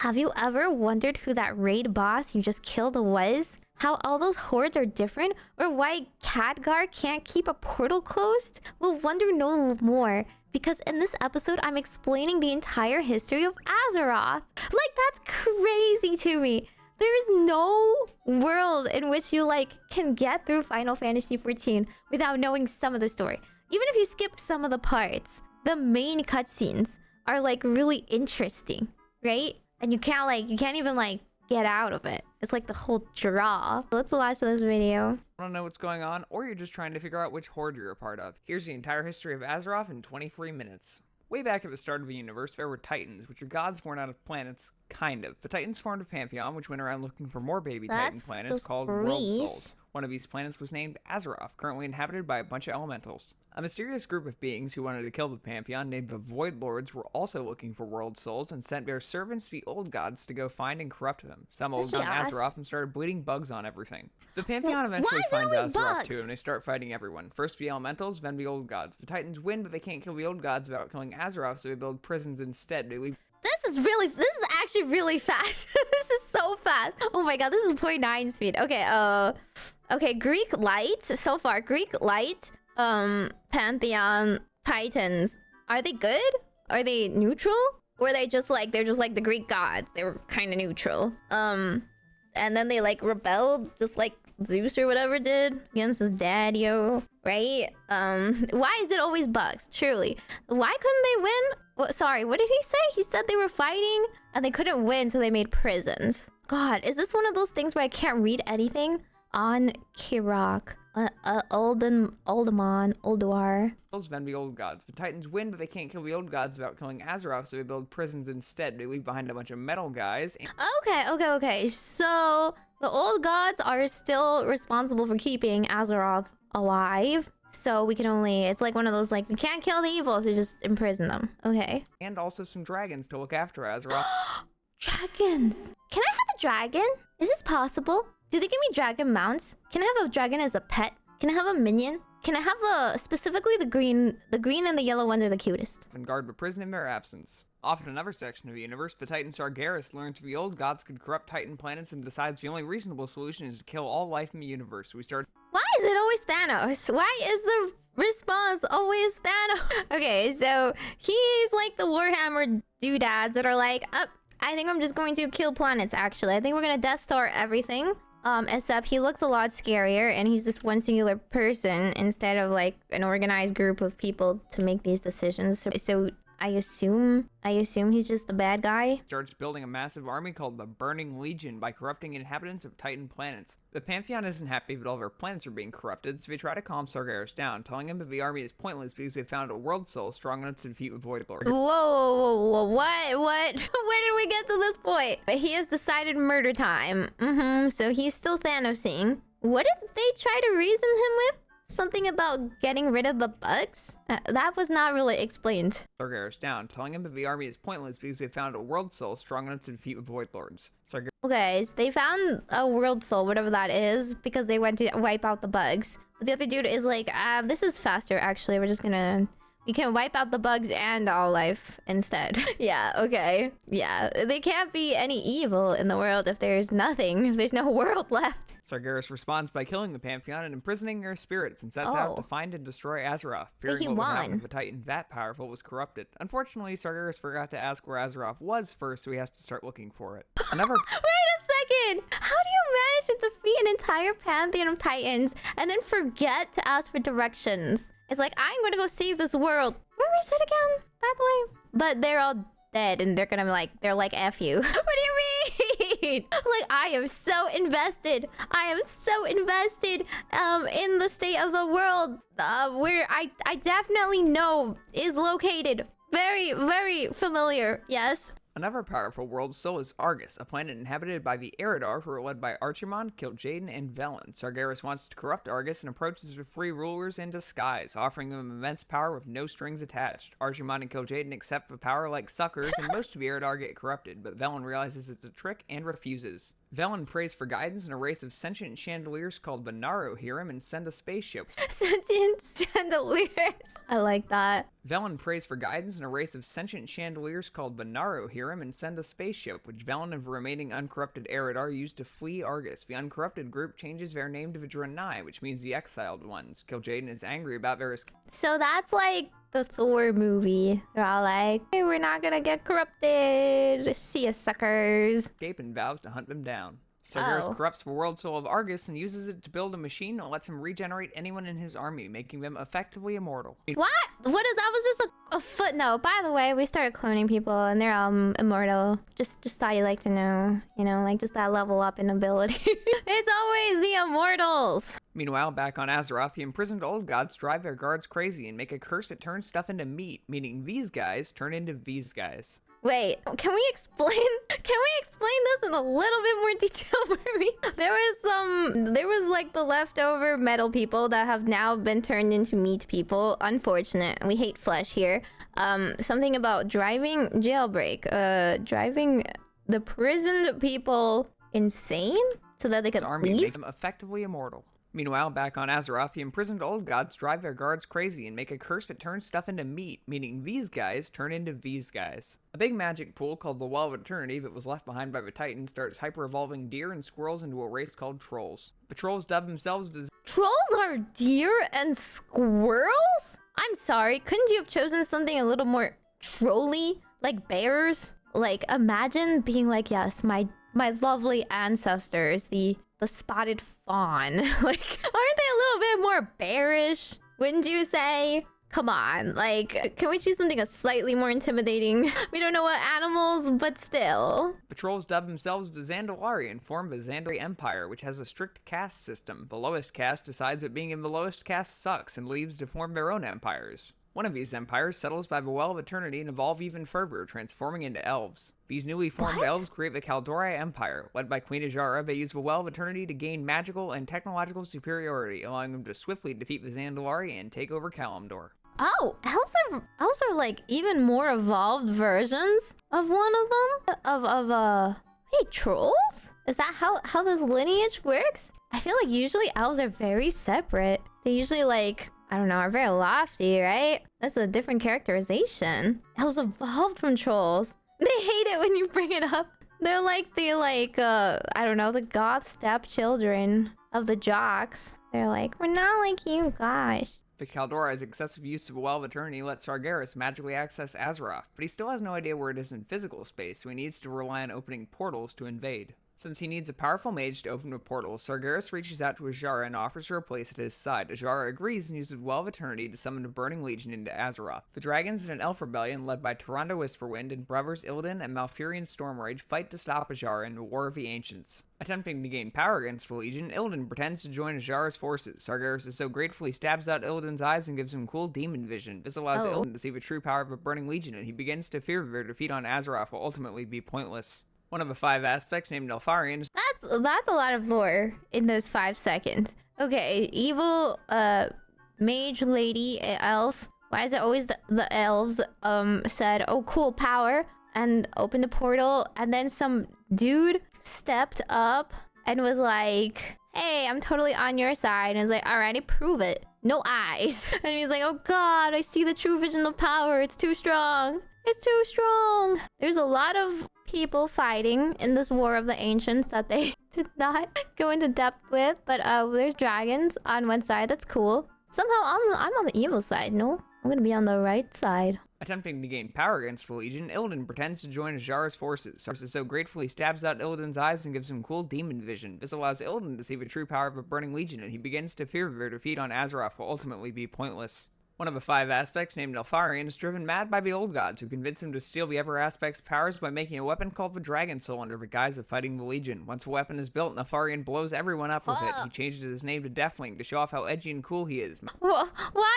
Have you ever wondered who that raid boss you just killed was? How all those hordes are different? Or why Khadgar can't keep a portal closed? We'll wonder no more. Because in this episode, I'm explaining the entire history of Azeroth. Like, that's crazy to me. There is no world in which you, like, can get through Final Fantasy XIV without knowing some of the story. Even if you skip some of the parts, the main cutscenes are, like, really interesting, right? And you can't even, like, get out of it. It's like the whole draw. Let's watch this video. Want to know what's going on, or you're just trying to figure out which horde you're a part of? Here's the entire history of Azeroth in 23 minutes. Way back at the start of the universe, there were Titans, which are gods born out of planets, kind of. The Titans formed a pantheon, which went around looking for more baby Titan planets called World Souls. One of these planets was named Azeroth, currently inhabited by a bunch of elementals. A mysterious group of beings who wanted to kill the pantheon, named the Void Lords, were also looking for world souls and sent their servants, the old gods, to go find and corrupt them. Some old on Azeroth and started bleeding bugs on everything. The pantheon eventually finds Azeroth too, and they start fighting everyone. First the elementals, then the old gods. The Titans win, but they can't kill the old gods without killing Azeroth, so they build prisons instead. This is actually really fast. This is so fast. Oh my god, this is 0.9 speed. Okay, Greek Light. So far, Greek Light, Pantheon, Titans. Are they good? Are they neutral? Or are they just like, they're just like the Greek gods? They were kind of neutral. And then they like rebelled, just like Zeus or whatever did against his daddy-o, right? Why is it always bugs? Truly. Why couldn't they win? Well, sorry, what did he say? He said they were fighting and they couldn't win, so they made prisons. God, is this one of those things where I can't read anything? On Kirok, Ulduar. Then the old gods. The Titans win, but they can't kill the old gods without killing Azeroth, so they build prisons instead. They leave behind a bunch of metal guys. Okay. So the old gods are still responsible for keeping Azeroth alive. So we can only, it's like one of those, like, we can't kill the evil, so just imprison them. Okay. And also some dragons to look after Azeroth. Dragons! Can I have a dragon? Is this possible? Do they give me dragon mounts? Can I have a dragon as a pet? Can I have a minion? Can I have specifically the green and the yellow ones are the cutest. And guard the prison in their absence. Off in another section of the universe, the Titan Sargeras learns the old gods could corrupt Titan planets and decides the only reasonable solution is to kill all life in the universe. Why is it always Thanos? Why is the response always Thanos? Okay, so he's like the Warhammer doodads that are like, I think I'm just going to kill planets, actually. I think we're gonna Death Star everything. Except he looks a lot scarier and he's just one singular person instead of like an organized group of people to make these decisions. So I assume he's just a bad guy. Starts building a massive army called the Burning Legion by corrupting inhabitants of Titan planets. The Pantheon isn't happy that all of our planets are being corrupted, so they try to calm Sargeras down, telling him that the army is pointless because they found a world soul strong enough to defeat the Void Lord. Whoa, what? Where did we get to this point? But he has decided murder time. So he's still Thanosing. What did they try to reason him with? Something about getting rid of the bugs? That was not really explained. Sargeras down, telling him that the army is pointless because they found a world soul strong enough to defeat the Void Lords. Okay, so they found a world soul, whatever that is, because they went to wipe out the bugs. But the other dude is like, this is faster, actually. We can wipe out the bugs and all life instead. Yeah, okay. Yeah, there can't be any evil in the world if there's nothing, if there's no world left. Sargeras responds by killing the Pantheon and imprisoning their spirits and sets out to find and destroy Azeroth, fearing what would happen if a Titan that powerful was corrupted. Unfortunately, Sargeras forgot to ask where Azeroth was first, so he has to start looking for it. Wait a second! How do you manage to defeat an entire pantheon of Titans and then forget to ask for directions? It's like, I'm gonna go save this world. Where is it again, by the way? But they're all dead and they're gonna be like, they're like, F you. What do you mean? Like, I am so invested. In the state of the world where I definitely know is located. Very, very familiar. Yes. Another powerful world soul is Argus, a planet inhabited by the Eridar who are led by Archimonde, Kil'jaeden, and Velen. Sargeras wants to corrupt Argus and approaches the free rulers in disguise, offering them immense power with no strings attached. Archimonde and Kil'jaeden accept the power like suckers, and most of the Eridar get corrupted, but Velen realizes it's a trick and refuses. Velen prays for guidance, and a race of sentient chandeliers called Venaro hear him and send a spaceship. Sentient chandeliers. I like that. Velen prays for guidance, and a race of sentient chandeliers called Venaro hear him and send a spaceship, which Velen and the remaining uncorrupted Eridar use to flee Argus. The uncorrupted group changes their name to V'Draenei, which means the exiled ones. Kil'jaeden is angry about various... So that's like the Thor movie. They're all like, hey, we're not gonna get corrupted. See ya, suckers. escape and vows to hunt them down. Sargeras corrupts the world soul of Argus and uses it to build a machine that lets him regenerate anyone in his army, making them effectively immortal. What? What is that? Was just a footnote. By the way, we started cloning people and they're immortal. Just thought you'd like to know. You know, like just that level up in ability. It's always the immortals. Meanwhile, back on Azeroth, the imprisoned old gods drive their guards crazy and make a curse that turns stuff into meat, meaning these guys turn into these guys. Wait, can we explain this in a little bit more detail for me? There was like the leftover metal people that have now been turned into meat people. Unfortunate. We hate flesh here. Something about driving the prisoned people insane so that they could army leave? Make them effectively immortal. Meanwhile, back on Azeroth, the imprisoned old gods drive their guards crazy and make a curse that turns stuff into meat, meaning these guys turn into these guys. A big magic pool called the Well of Eternity that was left behind by the Titans starts hyper-evolving deer and squirrels into a race called Trolls. The Trolls dub themselves as... Trolls are deer and squirrels? I'm sorry, couldn't you have chosen something a little more trolly, like bears? Like, imagine being like, yes, my lovely ancestors, the spotted fawn. Like, aren't they a little bit more bearish? Wouldn't you say? Come on, like, can we choose something slightly more intimidating? We don't know what animals, but still. The Trolls dub themselves the Zandalari and form the Zandalari Empire, which has a strict caste system. The lowest caste decides that being in the lowest caste sucks and leaves to form their own empires. One of these empires settles by the Well of Eternity and evolve even further, transforming into elves. These newly formed elves create the Kaldorei Empire. Led by Queen Azshara, they use the Well of Eternity to gain magical and technological superiority, allowing them to swiftly defeat the Zandalari and take over Kalimdor. Oh, elves are like even more evolved versions of one of them? Wait, trolls? Is that how this lineage works? I feel like usually elves are very separate. They usually like... I don't know, are very lofty, right? That's a different characterization. Elves evolved from trolls. They hate it when you bring it up. They're like the, I don't know, the goth stepchildren of the jocks. They're like, we're not like you guys. The Kaldorai's excessive use of the Well of Eternity lets Sargeras magically access Azeroth, but he still has no idea where it is in physical space, so he needs to rely on opening portals to invade. Since he needs a powerful mage to open a portal, Sargeras reaches out to Azshara and offers her a place at his side. Azshara agrees and uses Well of Eternity to summon a burning legion into Azeroth. The dragons in an elf rebellion led by Tyrande Whisperwind and brothers Illidan and Malfurion Stormrage fight to stop Azshara in the War of the Ancients. Attempting to gain power against the Legion, Illidan pretends to join Azshara's forces. Sargeras is so grateful he stabs out Illidan's eyes and gives him cool demon vision. This allows Illidan to see the true power of a burning legion, and he begins to fear their defeat on Azeroth will ultimately be pointless. One of the 5 aspects, named Neltharion. That's a lot of lore in those 5 seconds. Okay, evil mage lady elf. Why is it always the elves said, oh cool, power, and opened a portal, and then some dude stepped up and was like, hey, I'm totally on your side, and was like, alrighty, prove it. No eyes. And he's like, oh god, I see the true vision of power, it's too strong. It's too strong. There's a lot of people fighting in this War of the Ancients that they did not go into depth with, but there's dragons on one side. That's cool. Somehow I'm on the evil side. No, I'm gonna be on the right side. Attempting to gain power against the Legion, Illidan pretends to join Azshara's forces. Sargeras so gratefully stabs out Illidan's eyes and gives him cool demon vision. This allows Illidan to see the true power of a burning legion, and he begins to fear their defeat on Azeroth will ultimately be pointless. One of the 5 aspects, named Neltharion, is driven mad by the old gods, who convince him to steal the Ever Aspect's powers by making a weapon called the Dragon Soul under the guise of fighting the Legion. Once the weapon is built, Neltharion blows everyone up with it. He changes his name to Deathwing to show off how edgy and cool he is. Why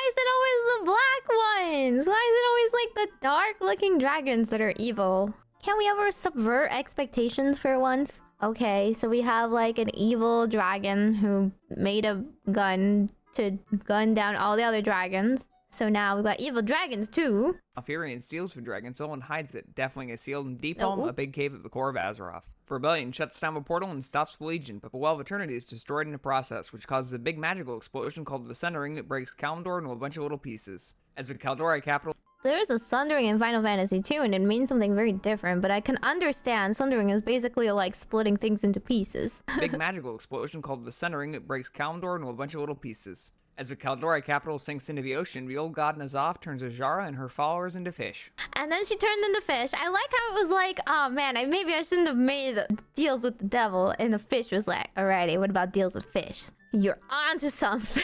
is it always the black ones? Why is it always like the dark-looking dragons that are evil? Can't we ever subvert expectations for once? Okay, so we have like an evil dragon who made a gun to gun down all the other dragons. So now we've got evil dragons too. Alfurion steals the dragon's soul and hides it, defining a sealed in deep home, a big cave at the core of Azeroth. Rebellion shuts down the portal and stops the Legion, but the Well of Eternity is destroyed in the process, which causes a big magical explosion called the Sundering that breaks Kalimdor into a bunch of little pieces. As the Kaldori capital... There is a Sundering in Final Fantasy 2, and it means something very different, but I can understand Sundering is basically like splitting things into pieces. Big magical explosion called the Sundering that breaks Kalimdor into a bunch of little pieces. As the Kaldori capital sinks into the ocean, the old god N'Zoth turns Azshara and her followers into fish. And then she turned into fish. I like how it was like, oh man, maybe I shouldn't have made deals with the devil. And the fish was like, alrighty, what about deals with fish? You're onto something.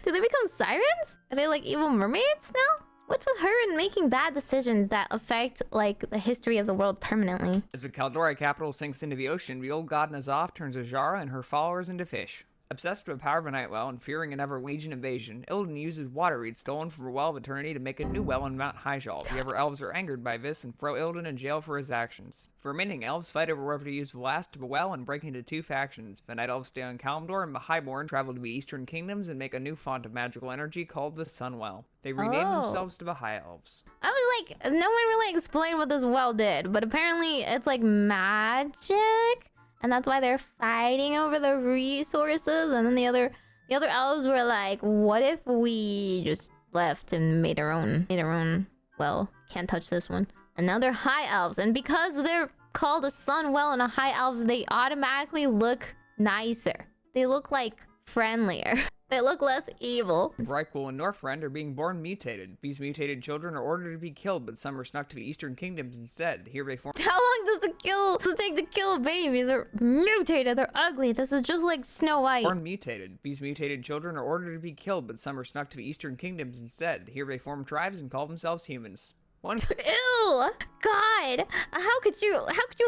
Do they become sirens? Are they like evil mermaids now? What's with her and making bad decisions that affect, like, the history of the world permanently? As the Kaldori capital sinks into the ocean, the old god N'Zoth turns Azshara and her followers into fish. Obsessed with the power of a Nightwell and fearing an ever-Legion invasion, Illidan uses water reeds stolen from the Well of Eternity to make a new well on Mount Hyjal. The other elves are angered by this and throw Illidan in jail for his actions. The remaining elves fight over whether to use the last of the well and break into two factions. The Night Elves stay on Kalimdor, and the Highborn travel to the Eastern Kingdoms and make a new font of magical energy called the Sunwell. They rename themselves to the High Elves. I was like, no one really explained what this well did, but apparently it's like magic? And that's why they're fighting over the resources. And then the other elves were like, what if we just left and made our own well, can't touch this one. And now they're high elves. And because they're called a sun well and a high elves, they automatically look nicer. They look like friendlier. They look less evil. Reichel and Northrend are being born mutated. These mutated children are ordered to be killed, but some are snuck to the Eastern Kingdoms instead. Here they form— How long does it take to kill a baby? They're mutated, they're ugly. This is just like Snow White. Born mutated. These mutated children are ordered to be killed, but some are snuck to the Eastern Kingdoms instead. Here they form tribes and call themselves humans. Ew! God! How could you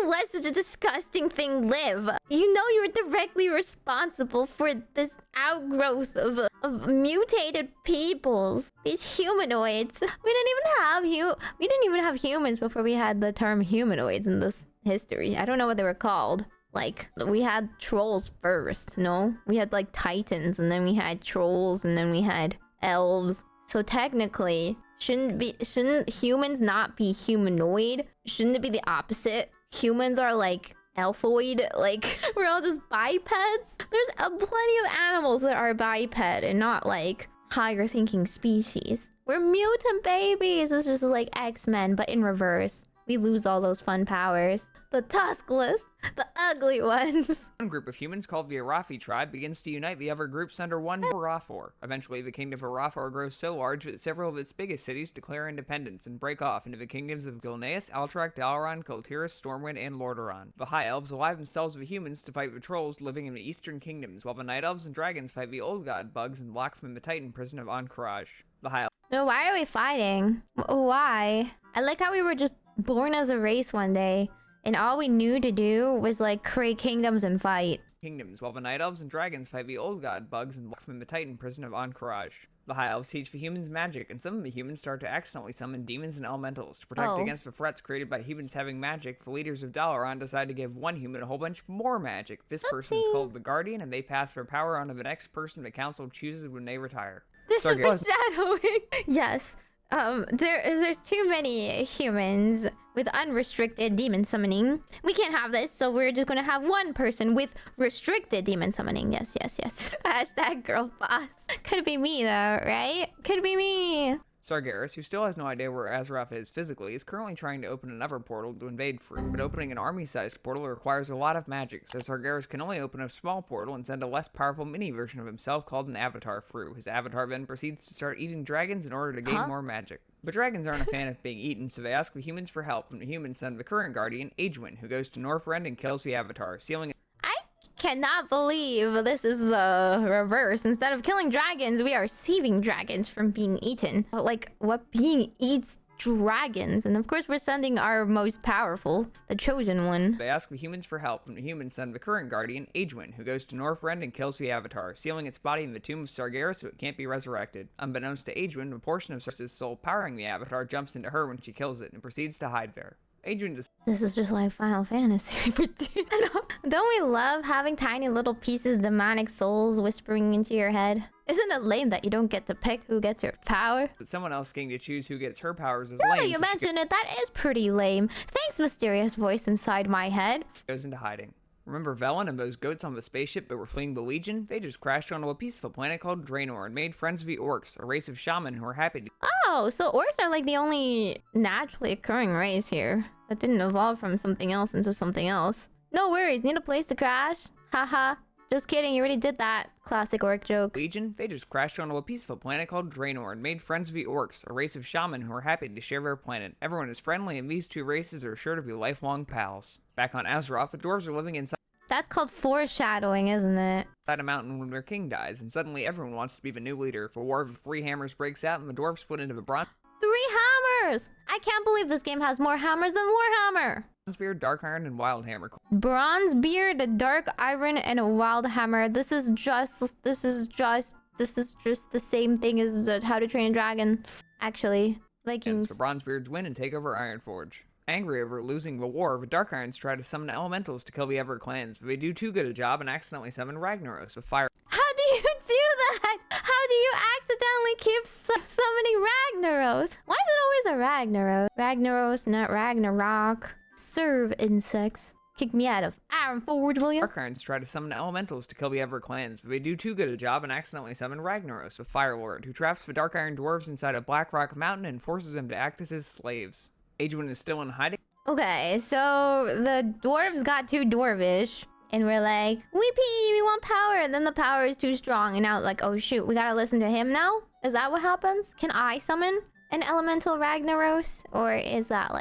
let such a disgusting thing live? You know you were directly responsible for this outgrowth of mutated peoples. These humanoids. We didn't even have humans before we had the term humanoids in this history. I don't know what they were called. Like, we had trolls first, no? We had like titans, and then we had trolls, and then we had elves. So technically, shouldn't humans not be humanoid? Shouldn't it be the opposite? Humans are like elfoid, like we're all just bipeds. There's plenty of animals that are biped and not like higher thinking species. We're mutant babies. It's just like X-Men, but in reverse. We lose all those fun powers. The tuskless, the ugly ones. One group of humans called the Arathi tribe begins to unite the other groups under one Arathor. Eventually, the kingdom of Arathor grows so large that several of its biggest cities declare independence and break off into the kingdoms of Gilneas, Alterac, Dalaran, Kultiras, Stormwind, and Lordaeron. The High Elves ally themselves with humans to fight the trolls living in the Eastern Kingdoms, while the Night Elves and Dragons fight the Old God bugs and lock them in the Titan prison of Ahn'Qiraj. The High Elves. No, why are we fighting? Why? I like how we were just born as a race one day, and all we knew to do was like create kingdoms and fight. Kingdoms, while the Night Elves and Dragons fight the Old God bugs and lock them in the Titan prison of Ahn'Qiraj. The High Elves teach the humans magic, and some of the humans start to accidentally summon demons and elementals. To protect against the threats created by humans having magic, the leaders of Dalaran decide to give one human a whole bunch more magic. This person is called the Guardian, and they pass their power on to the next person the council chooses when they retire. This is the shadowing. Yes. There's too many humans with unrestricted demon summoning. We can't have this, so we're just gonna have one person with restricted demon summoning. Yes. Hashtag girl boss. Could be me though, right? Could be me. Sargeras, who still has no idea where Azeroth is physically, is currently trying to open another portal to invade Frue, but opening an army-sized portal requires a lot of magic, so Sargeras can only open a small portal and send a less powerful mini-version of himself called an avatar Frue. His avatar then proceeds to start eating dragons in order to gain more magic. But dragons aren't a fan of being eaten, so they ask the humans for help, and the humans send the current guardian, Aegwynn, who goes to Northrend and kills the avatar, sealing it. Cannot believe this is reverse. Instead of killing dragons, we are saving dragons from being eaten. Like, what being eats dragons? And of course, we're sending our most powerful, the chosen one. They ask the humans for help, and the humans send the current guardian, Aegwynn, who goes to Northrend and kills the avatar, sealing its body in the tomb of Sargeras so it can't be resurrected. Unbeknownst to Aegwynn, a portion of Sargeras' soul powering the avatar jumps into her when she kills it and proceeds to hide there. Aegwynn This is just like Final Fantasy. Don't we love having tiny little pieces, demonic souls whispering into your head? Isn't it lame that you don't get to pick who gets your power? But someone else getting to choose who gets her powers is Now that lame. you so mention it, that is pretty lame. Thanks, mysterious voice inside my head. goes into hiding. Remember Velen and those goats on the spaceship that were fleeing the Legion? They just crashed onto a piece of a planet called Draenor and made friends with the orcs, a race of shaman who are happy to... Oh, so orcs are like the only naturally occurring race here that didn't evolve from something else into something else. No worries, need a place to crash? Haha. Just kidding, you already did that. Classic orc joke. Legion? They just crashed onto a piece of a planet called Draenor and made friends with the orcs, a race of shaman who are happy to share their planet. Everyone is friendly and these two races are sure to be lifelong pals. Back on Azeroth, the dwarves are living inside That's called foreshadowing, isn't it? a mountain when their king dies, and suddenly everyone wants to be the new leader. The War of the Three Hammers breaks out and the dwarves split into the Three hammers! I can't believe this game has more hammers than Warhammer! Bronzebeard, Dark Iron, and Wild Hammer. Bronzebeard, Dark Iron, and a Wild Hammer. This is just the same thing as How to Train a Dragon. Actually, Vikings. So Bronzebeards win and take over Ironforge. Angry over losing the war, the Dark Irons try to summon elementals to kill the Ever clans, but they do too good a job and accidentally summon Ragnaros with fire. How do you do that? How do you accidentally keep summoning Ragnaros? Why is it always a Ragnaros? Ragnaros, not Ragnarok. Serve insects. Kick me out of Ironforge, will you? Dark Irons try to summon elementals to kill the Ever clans, but they do too good a job and accidentally summon Ragnaros, a Fire Lord, who traps the Dark Iron dwarves inside a Black Rock mountain and forces them to act as his slaves. Aegwynn is still in hiding. Okay, so the dwarves got too dwarvish, and we're like, we want power, and then the power is too strong, and now like, oh shoot, we gotta listen to him now? Is that what happens? Can I summon an elemental Ragnaros? Or is that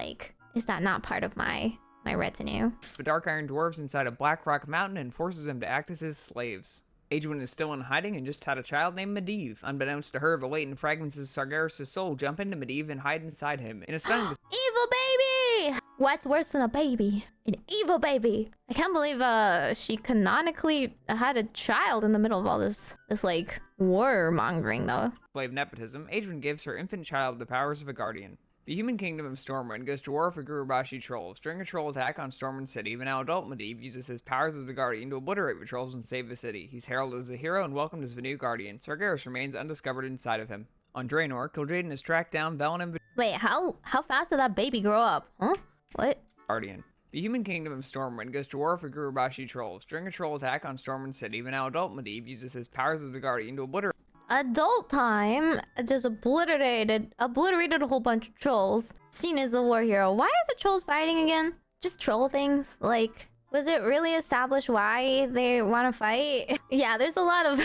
not part of my retinue? The Dark Iron dwarves inside a Black Rock mountain and forces them to act as his slaves. Aegwynn is still in hiding and just had a child named Medivh. Unbeknownst to her, the latent fragments of Sargeras' soul jump into Medivh and hide inside him. In a stunning Evil baby! What's worse than a baby? An evil baby. I can't believe she canonically had a child in the middle of all this like war mongering though. display of nepotism, Aegwynn gives her infant child the powers of a guardian. The human kingdom of Stormwind goes to war for Gurubashi trolls. During a troll attack on Stormwind City, the now adult Medivh uses his powers as the guardian to obliterate the trolls and save the city. He's heralded as a hero and welcomed as the new guardian. Sargeras remains undiscovered inside of him. On Draenor, Kil'jaeden has tracked down Velen and Wait, how fast did that baby grow up? Huh? What? Guardian. The human kingdom of Stormwind goes to war for Gurubashi trolls. During a troll attack on Stormwind City, the now adult Medivh uses his powers as the guardian to obliterate Adult time just obliterated a whole bunch of trolls. Seen as a war hero. Why are the trolls fighting again? Just troll things? Like, was it really established why they want to fight? Yeah, there's a lot of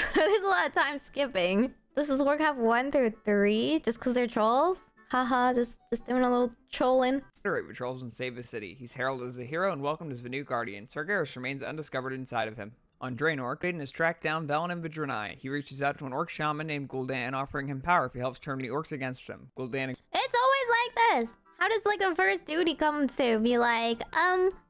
time skipping. This is Warcraft 1 through 3 just because they're trolls? Haha, just doing a little trolling. obliterate the trolls and save the city. He's heralded as a hero and welcomed as the new guardian. Sargeras remains undiscovered inside of him. On Draenor, Kil'jaeden has tracked down Velen and Vidranai. He reaches out to an orc shaman named Gul'dan, offering him power if he helps turn the orcs against him. Gul'dan... It's always like this! How does like a first duty come to be like,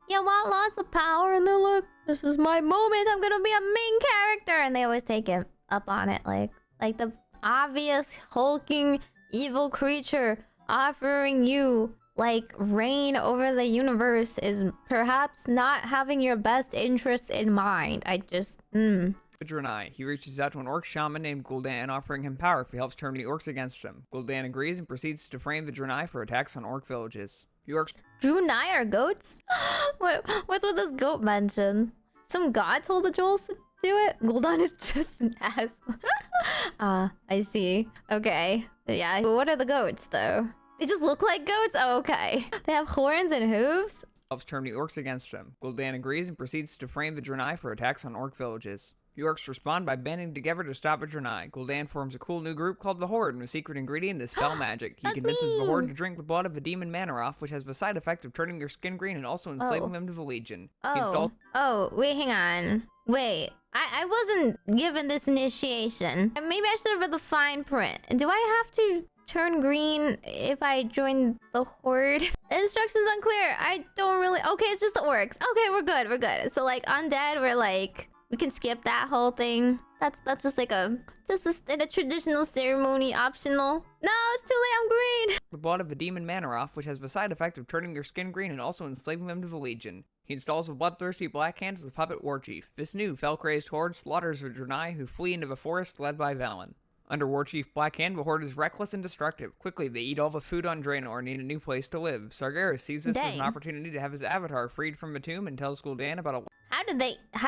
you want lots of power? And they're like, this is my moment, I'm gonna be a main character! And they always take it up on it, like the obvious hulking evil creature offering you like reign over the universe is perhaps not having your best interests in mind. I just Vidranai. He reaches out to an orc shaman named Gul'dan, offering him power if he helps turn the orcs against him. Gul'dan agrees and proceeds to frame Vidranai for attacks on orc villages. The orcs... Drunai are goats? What's with this goat mention? Some god told the trolls to do it? Gul'dan is just an ass. I see. Okay. Yeah, what are the goats though? They just look like goats? Oh, okay. They have horns and hooves? helps turn the orcs against him. Gul'dan agrees and proceeds to frame Vidranai for attacks on orc villages. The orcs respond by banding together to stop Vidranai. Gul'dan forms a cool new group called the Horde, and the secret ingredient is spell magic. He convinces the Horde to drink the blood of the demon Manaroth, which has the side effect of turning their skin green and also enslaving them to the Legion. Wait, hang on. Wait, I wasn't given this initiation. Maybe I should have read the fine print. Do I have to turn green if I join the Horde? Instructions unclear. I don't really... Okay, it's just the orcs. Okay, we're good. So, like, undead, we're like... We can skip that whole thing. That's just like a traditional ceremony, optional. No, it's too late. I'm green. The blood of a demon Manaroth, which has the side effect of turning your skin green and also enslaving them to the Legion. He installs a bloodthirsty Black Hand as a puppet war chief. This new fell-crazed horde slaughters the Draenei who flee into the forest led by Valen. Under War Chief Black Hand, the horde is reckless and destructive. Quickly, they eat all the food on Draenor and need a new place to live. Sargeras sees this as an opportunity to have his avatar freed from the tomb and tells Gul'dan about a How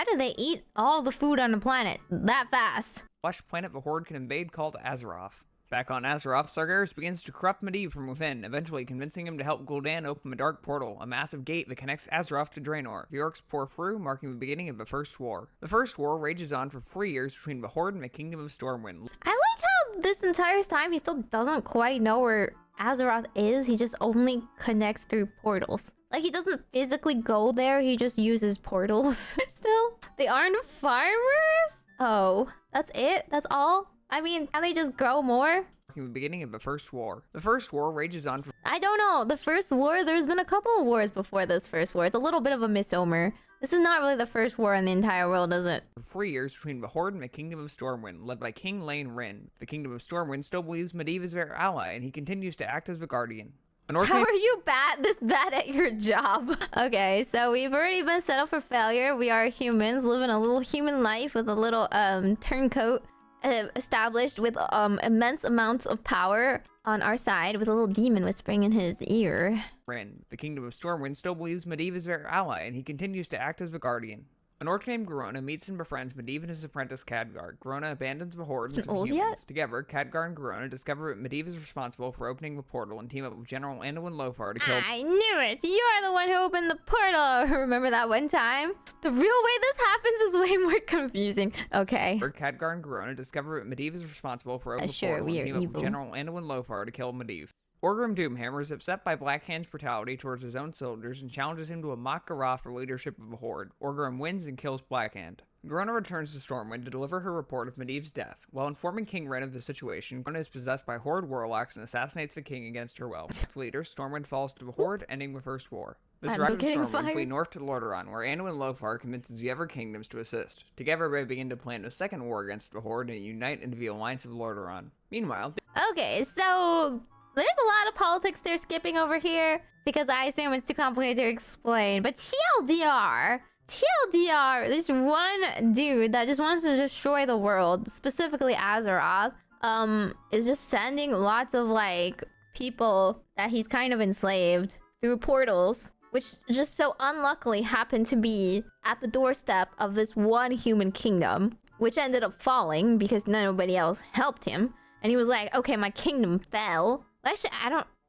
did they eat all the food on the planet that fast? lush planet the horde can invade called Azeroth. Back on Azeroth, Sargeras begins to corrupt Medivh from within, eventually convincing him to help Gul'dan open the Dark Portal, a massive gate that connects Azeroth to Draenor. The orcs pour through, marking the beginning of the First War. The First War rages on for 3 years between the Horde and the Kingdom of Stormwind. I like how this entire time he still doesn't quite know where Azeroth is. He just only connects through portals. Like, he doesn't physically go there, he just uses portals. Still, they aren't farmers? Oh, that's it? That's all? I mean, can they just grow more? The beginning of the First War. The First War rages on for I don't know. The First War, there's been a couple of wars before this First War. It's a little bit of a misnomer. This is not really the first war in the entire world, is it? 3 years between the Horde and the Kingdom of Stormwind, led by King Lane Rin. The Kingdom of Stormwind still believes Medivh is their ally, and he continues to act as the Guardian. How are you this bad at your job? Okay, so we've already been set up for failure. We are humans living a little human life with a little turncoat established with immense amounts of power on our side with a little demon whispering in his ear. Rin. The Kingdom of Stormwind still believes Medivh is their ally, and he continues to act as the Guardian. An orc named Garona meets and befriends Medivh and his apprentice Khadgar. Garona abandons the Horde and some humans. Together, Khadgar and Garona discover that Medivh is responsible for opening the portal and team up with General Anduin Lothar to kill— I knew it! You're the one who opened the portal! Remember that one time? The real way this happens is way more confusing. Okay. Khadgar and Garona discover that Medivh is responsible for opening the portal and team up with General Anduin Lothar to kill Medivh. Orgrim Doomhammer is upset by Black Hand's brutality towards his own soldiers and challenges him to a mock Garroth for leadership of the Horde. Orgrim wins and kills Black Hand. Garona returns to Stormwind to deliver her report of Medivh's death. While informing King Ren of the situation, Garona is possessed by Horde warlocks and assassinates the king against her will. Its leader, Stormwind, falls to the Horde, ending the First War. The survivors of Stormwind flee north to Lordaeron, where Anduin Lothar convinces the other kingdoms to assist. Together, they begin to plan a second war against the Horde and unite into the Alliance of Lordaeron. Meanwhile— Okay, so there's a lot of politics they're skipping over here because I assume it's too complicated to explain. But TLDR, there's one dude that just wants to destroy the world, specifically Azeroth, is just sending lots of like people that he's kind of enslaved through portals, which just so unluckily happened to be at the doorstep of this one human kingdom, which ended up falling because nobody else helped him. And he was like, okay, my kingdom fell. Actually,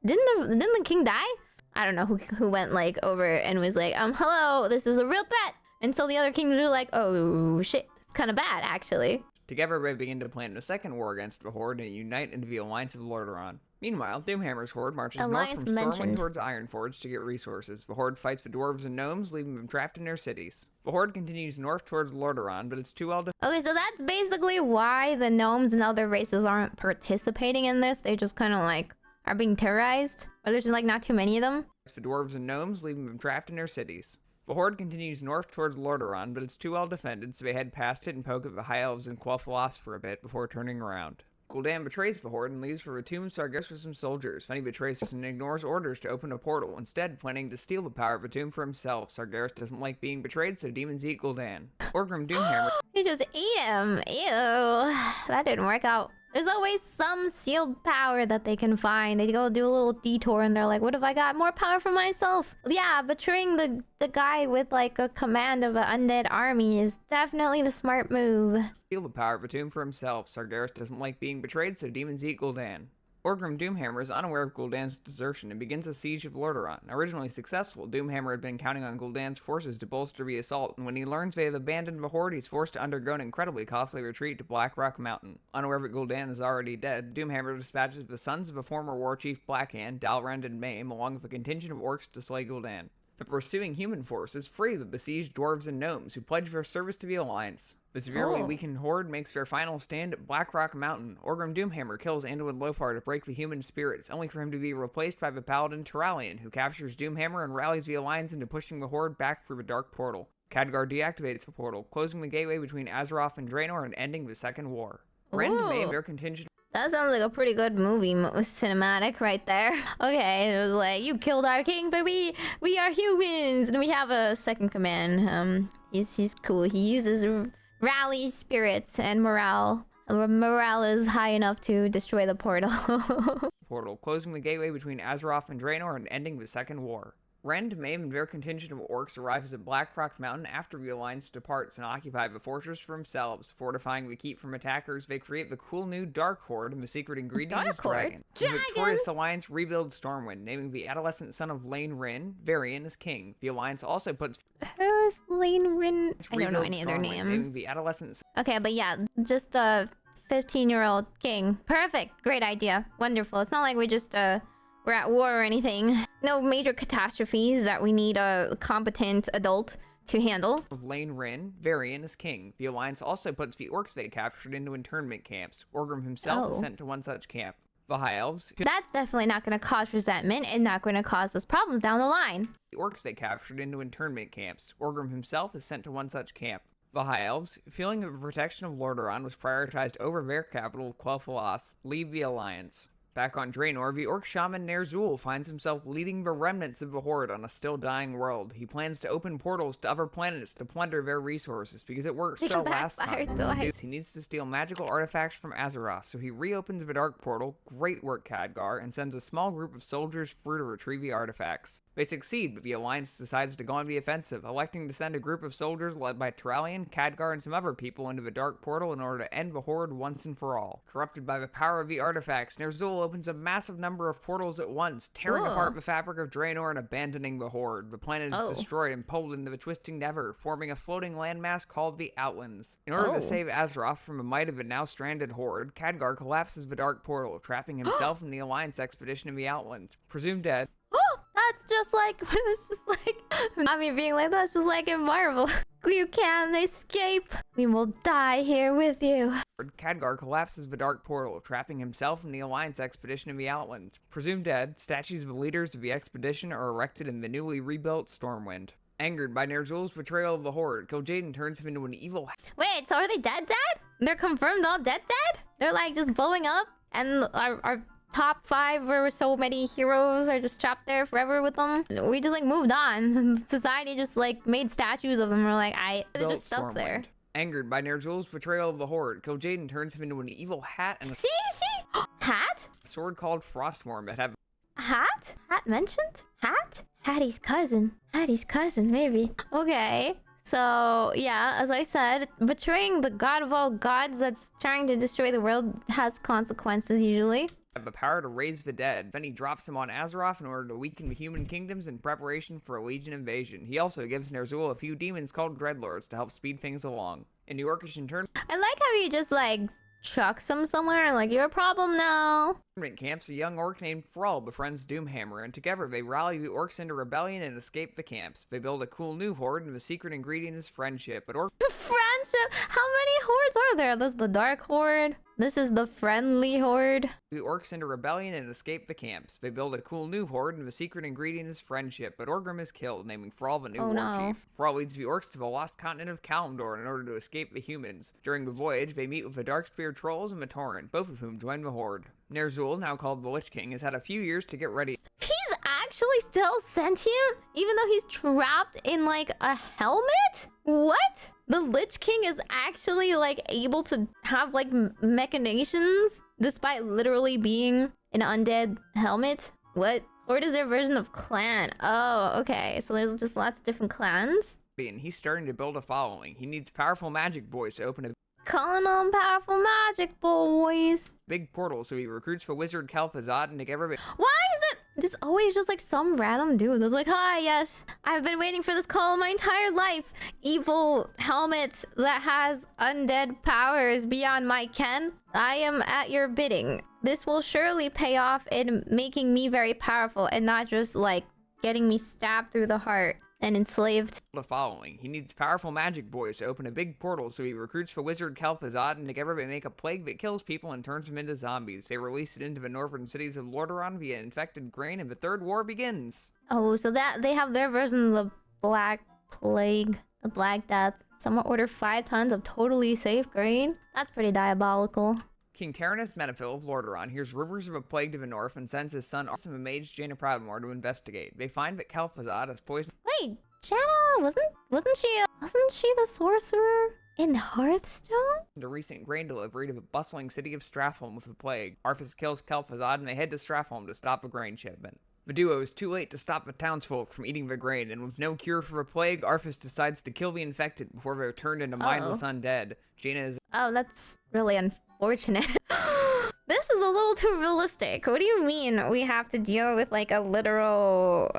didn't the king die? I don't know who went like over and was like, hello, this is a real threat. And so the other kingdoms were like, oh shit, it's kind of bad actually. Together, they begin to plan a second war against the Horde and unite into the Alliance of Lordaeron. Meanwhile, Doomhammer's Horde marches north from Stormwind towards Ironforge to get resources. The Horde fights the dwarves and gnomes, leaving them trapped in their cities. The Horde continues north towards Lordaeron, but it's too well Okay, so that's basically why the gnomes and other races aren't participating in this. They just kind of like are being terrorized. Or there's just like not too many of them. The dwarves and gnomes, leaving them trapped in their cities. The Horde continues north towards Lordaeron, but it's too well defended, so they head past it and poke at the High Elves and Quel'Thalas for a bit before turning around. Gul'dan betrays the Horde and leaves for the tomb of Sargeras with some soldiers. Fenny betrays us and ignores orders to open a portal, instead planning to steal the power of the tomb for himself. Sargeras doesn't like being betrayed, so demons eat Gul'dan. Orgrim Doomhammer— He just ate him. Ew. That didn't work out. There's always some sealed power that they can find. They go do a little detour and they're like, what if I got more power for myself? Yeah, betraying the guy with like a command of an undead army is definitely the smart move. Steal the power of a tomb for himself. Sargeras doesn't like being betrayed, so demons eat Gul'dan. Orgrim Doomhammer is unaware of Gul'dan's desertion and begins a siege of Lordaeron. Originally successful, Doomhammer had been counting on Gul'dan's forces to bolster the assault, and when he learns they have abandoned the Horde, he's forced to undergo an incredibly costly retreat to Blackrock Mountain. Unaware that Gul'dan is already dead, Doomhammer dispatches the sons of a former war chief Blackhand, Dalrend and Meimi, along with a contingent of orcs to slay Gul'dan. The pursuing human forces free the besieged dwarves and gnomes who pledge their service to the Alliance. The severely weakened Horde makes their final stand at Blackrock Mountain. Orgrim Doomhammer kills Anduin Lothar to break the human spirits, only for him to be replaced by the paladin Turalyon, who captures Doomhammer and rallies the Alliance into pushing the Horde back through the Dark Portal. Khadgar deactivates the portal, closing the gateway between Azeroth and Draenor and ending the Second War. Rend Meimi their contingent. That sounds like a pretty good movie cinematic right there. Okay, it was like, you killed our king, but we are humans, and we have a second command. He's cool. He uses rally spirits and morale. Morale is high enough to destroy the portal. Portal, closing the gateway between Azeroth and Draenor and ending the Second War. Rend, Meimi, and their contingent of orcs arrives at Blackrock Mountain after the Alliance departs and occupy the fortress for themselves. Fortifying the keep from attackers, they create the cool new Dark Horde, and the secret ingredient is dragon. The victorious Alliance rebuilds Stormwind, naming the adolescent son of Lane Rin, Varian, as king. The Alliance also puts... Who's Lane Rin? I don't know any of their names. Naming the adolescent... Okay, but yeah, just a 15-year-old king. Perfect. Great idea. Wonderful. It's not like we just, we're at war or anything. No major catastrophes that we need a competent adult to handle. Lane Rin, Varian, is king. The Alliance also puts the orcs they captured into internment camps. Orgrim himself is sent to one such camp. The High Elves... That's definitely not going to cause resentment and not going to cause us problems down the line. The orcs they captured into internment camps. Orgrim himself is sent to one such camp. The High Elves, feeling that the protection of Lordaeron was prioritized over their capital, Quel'Thalas, leave the Alliance. Back on Draenor, the orc shaman Ner'zhul finds himself leading the remnants of the Horde on a still-dying world. He plans to open portals to other planets to plunder their resources because it worked so last time. He needs to steal magical artifacts from Azeroth, so he reopens the Dark Portal, great work Khadgar, and sends a small group of soldiers through to retrieve the artifacts. They succeed, but the Alliance decides to go on the offensive, electing to send a group of soldiers led by Turalyon, Khadgar, and some other people into the Dark Portal in order to end the Horde once and for all. Corrupted by the power of the artifacts, Ner'zhul opens a massive number of portals at once, tearing apart the fabric of Draenor and abandoning the Horde. The planet is destroyed and pulled into the twisting Never, forming a floating landmass called the Outlands. In order to save Azeroth from the might of the now stranded Horde, Khadgar collapses the Dark Portal, trapping himself and the Alliance expedition in the Outlands. Presumed dead. That's just like, it's just like, I mean, being like, that's just like in Marvel. You can't escape. We will die here with you. Khadgar collapses the Dark Portal, trapping himself and the Alliance expedition in the Outlands. Presumed dead, statues of the leaders of the expedition are erected in the newly rebuilt Stormwind. Angered by Ner'zhul's betrayal of the Horde, Kil'jaeden turns him into an evil... Wait, so are they dead? They're confirmed all dead? They're like just blowing up? And our top 5 where so many heroes are just trapped there forever with them. We just like moved on. Society just like made statues of them. We're like, they're just stuck there. Angered by Ner'zhul's betrayal of the Horde, Kil'jaeden turns him into an evil hat and a... See? Hat? Sword called Frostmourne that have... Hat? Hat mentioned? Hat? Hattie's cousin, maybe. Okay. So, yeah, as I said, betraying the god of all gods that's trying to destroy the world has consequences usually. Have the power to raise the dead. Then he drops him on Azeroth in order to weaken the human kingdoms in preparation for a Legion invasion. He also gives Ner'zhul a few demons called Dreadlords to help speed things along. In the Orcish internment I like how he just like chucks him somewhere and like, you're a problem now. Camps, a young orc named Thrall befriends Doomhammer, and together they rally the orcs into rebellion and escape the camps. They build a cool new horde, and the secret ingredient is friendship. But friendship? How many hordes are there? There's the Dark Horde. This is the friendly horde. The orcs into rebellion and escape the camps. They build a cool new horde, and the secret ingredient is friendship. But Orgrim is killed, naming Thrall the new war chief. Thrall leads the orcs to the lost continent of Kalimdor in order to escape the humans. During the voyage, they meet with the Darkspear trolls and the Tauren, both of whom join the horde. Ner'zhul, now called the Lich King, has had a few years to get ready. He's actually still sentient, even though he's trapped in like a helmet? What? The Lich King is actually like able to have like machinations despite literally being an undead helmet? What? Horde is their version of clan. Oh, okay. So there's just lots of different clans. And he's starting to build a following. He needs powerful magic boys to open a calling on powerful magic boys. Big portal, so he recruits for wizard Kel'Thuzad and Why is it just always just like some random dude that's like, hi, yes, I've been waiting for this call my entire life. Evil helmet that has undead powers beyond my ken. I am at your bidding. This will surely pay off in making me very powerful and not just like getting me stabbed through the heart and enslaved. The following. He needs powerful magic boys to open a big portal, so he recruits for wizard Kel'Thuzad, and together they make a plague that kills people and turns them into zombies. They release it into the northern cities of Lordaeron via infected grain, and the Third War begins. Oh, so that they have their version of the Black Plague. The Black Death. Someone ordered 5 tons of totally safe grain? That's pretty diabolical. King Tyrannus Menethil of Lordaeron hears rumors of a plague to the north and sends his son Arthas and Mage Jaina Pravamore to investigate. They find that Kel'Thuzad has poisoned. Wait, Jaina wasn't she the sorcerer in Hearthstone? A recent grain delivery to the bustling city of Stratholme with the plague. Arthas kills Kel'Thuzad and they head to Stratholme to stop a grain shipment. The duo is too late to stop the townsfolk from eating the grain, and with no cure for the plague, Arthas decides to kill the infected before they're turned into mindless undead. Jaina is... Oh, that's really unfortunate. This is a little too realistic. What do you mean we have to deal with like a literal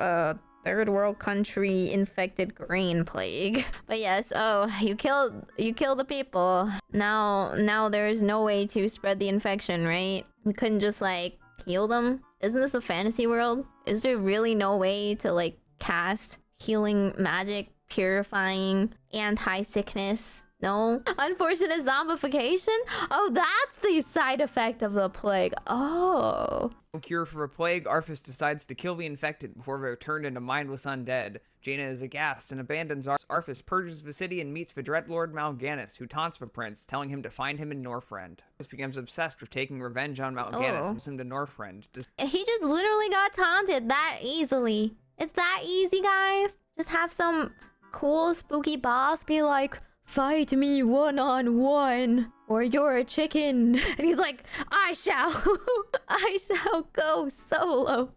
third world country infected grain plague? But yes, oh, you kill the people. Now there's no way to spread the infection, right? You couldn't just like heal them? Isn't this a fantasy world? Is there really no way to like cast healing magic, purifying, anti-sickness? No? Unfortunate zombification? Oh, that's the side effect of the plague. Oh. No cure for a plague, Arthas decides to kill the infected before they're turned into mindless undead. Jaina is aghast and abandons Arthas, purges the city and meets the Dreadlord Mal'Ganis, who taunts the prince, telling him to find him in Northrend. Arthas becomes obsessed with taking revenge on Mal'Ganis and sends him to Northrend. He just literally got taunted that easily. It's that easy, guys? Just have some cool, spooky boss be like, fight me one-on-one, or you're a chicken. And he's like, I shall go solo.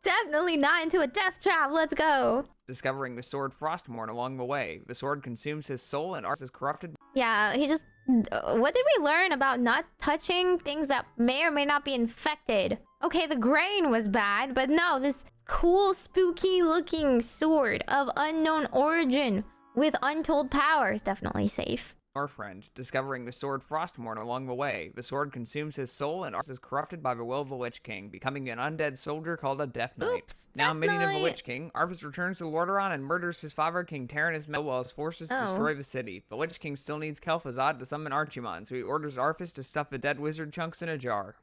Definitely not into a death trap, let's go. Discovering the sword Frostmourne along the way. The sword consumes his soul and Arthas is corrupted. Yeah, he just... What did we learn about not touching things that may or may not be infected? Okay, the grain was bad, but no, this cool, spooky-looking sword of unknown origin with untold power is definitely safe. Northrend, discovering the sword Frostmourne along the way. The sword consumes his soul and Arthas is corrupted by the will of the Lich King, becoming an undead soldier called a Death Knight. Oops, now Death minion of the Knight. Lich King, Arthas returns to Lordaeron and murders his father, King Tyrannus Menethil, while his forces destroy the city. The Lich King still needs Kel'Thuzad to summon Archimon, so he orders Arthas to stuff the dead wizard chunks in a jar.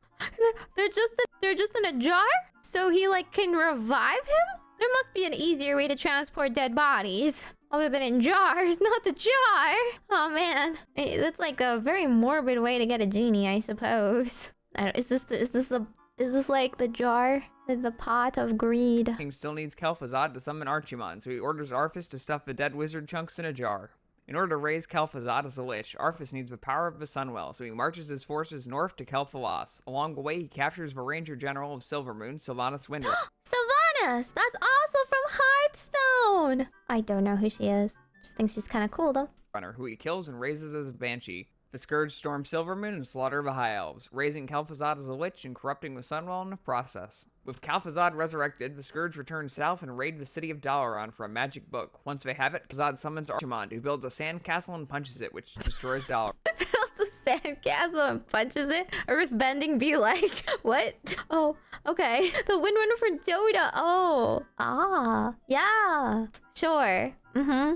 They're just in a jar? So he like can revive him? There must be an easier way to transport dead bodies. Other than in jars, not the jar. Oh man, that's like a very morbid way to get a genie, I suppose. Is this like the jar, the pot of greed? King still needs Kel'Thuzad to summon Archimon, so he orders Arthas to stuff the dead wizard chunks in a jar. In order to raise Kel'Thuzad as a lich, Arthas needs the power of the Sunwell, so he marches his forces north to Kel'Thalas. Along the way, he captures the Ranger General of Silvermoon, Sylvanas Windrunner. Sylvanas! That's also from Hearthstone! I don't know who she is. Just think she's kind of cool though. Who he kills and raises as a banshee. The Scourge storm Silvermoon and slaughter the High Elves, raising Kel'Thuzad as a lich and corrupting the Sunwell in the process. With Kel'Thuzad resurrected, the Scourge return south and raid the city of Dalaran for a magic book. Once they have it, Kel'Thuzad summons Archimon, who builds a sandcastle and punches it, which destroys Dalaran. Builds a sandcastle and punches it? Earthbending be like, what? Oh, okay. The Windrunner for Dota. Oh. Ah. Yeah. Sure. Mm-hmm.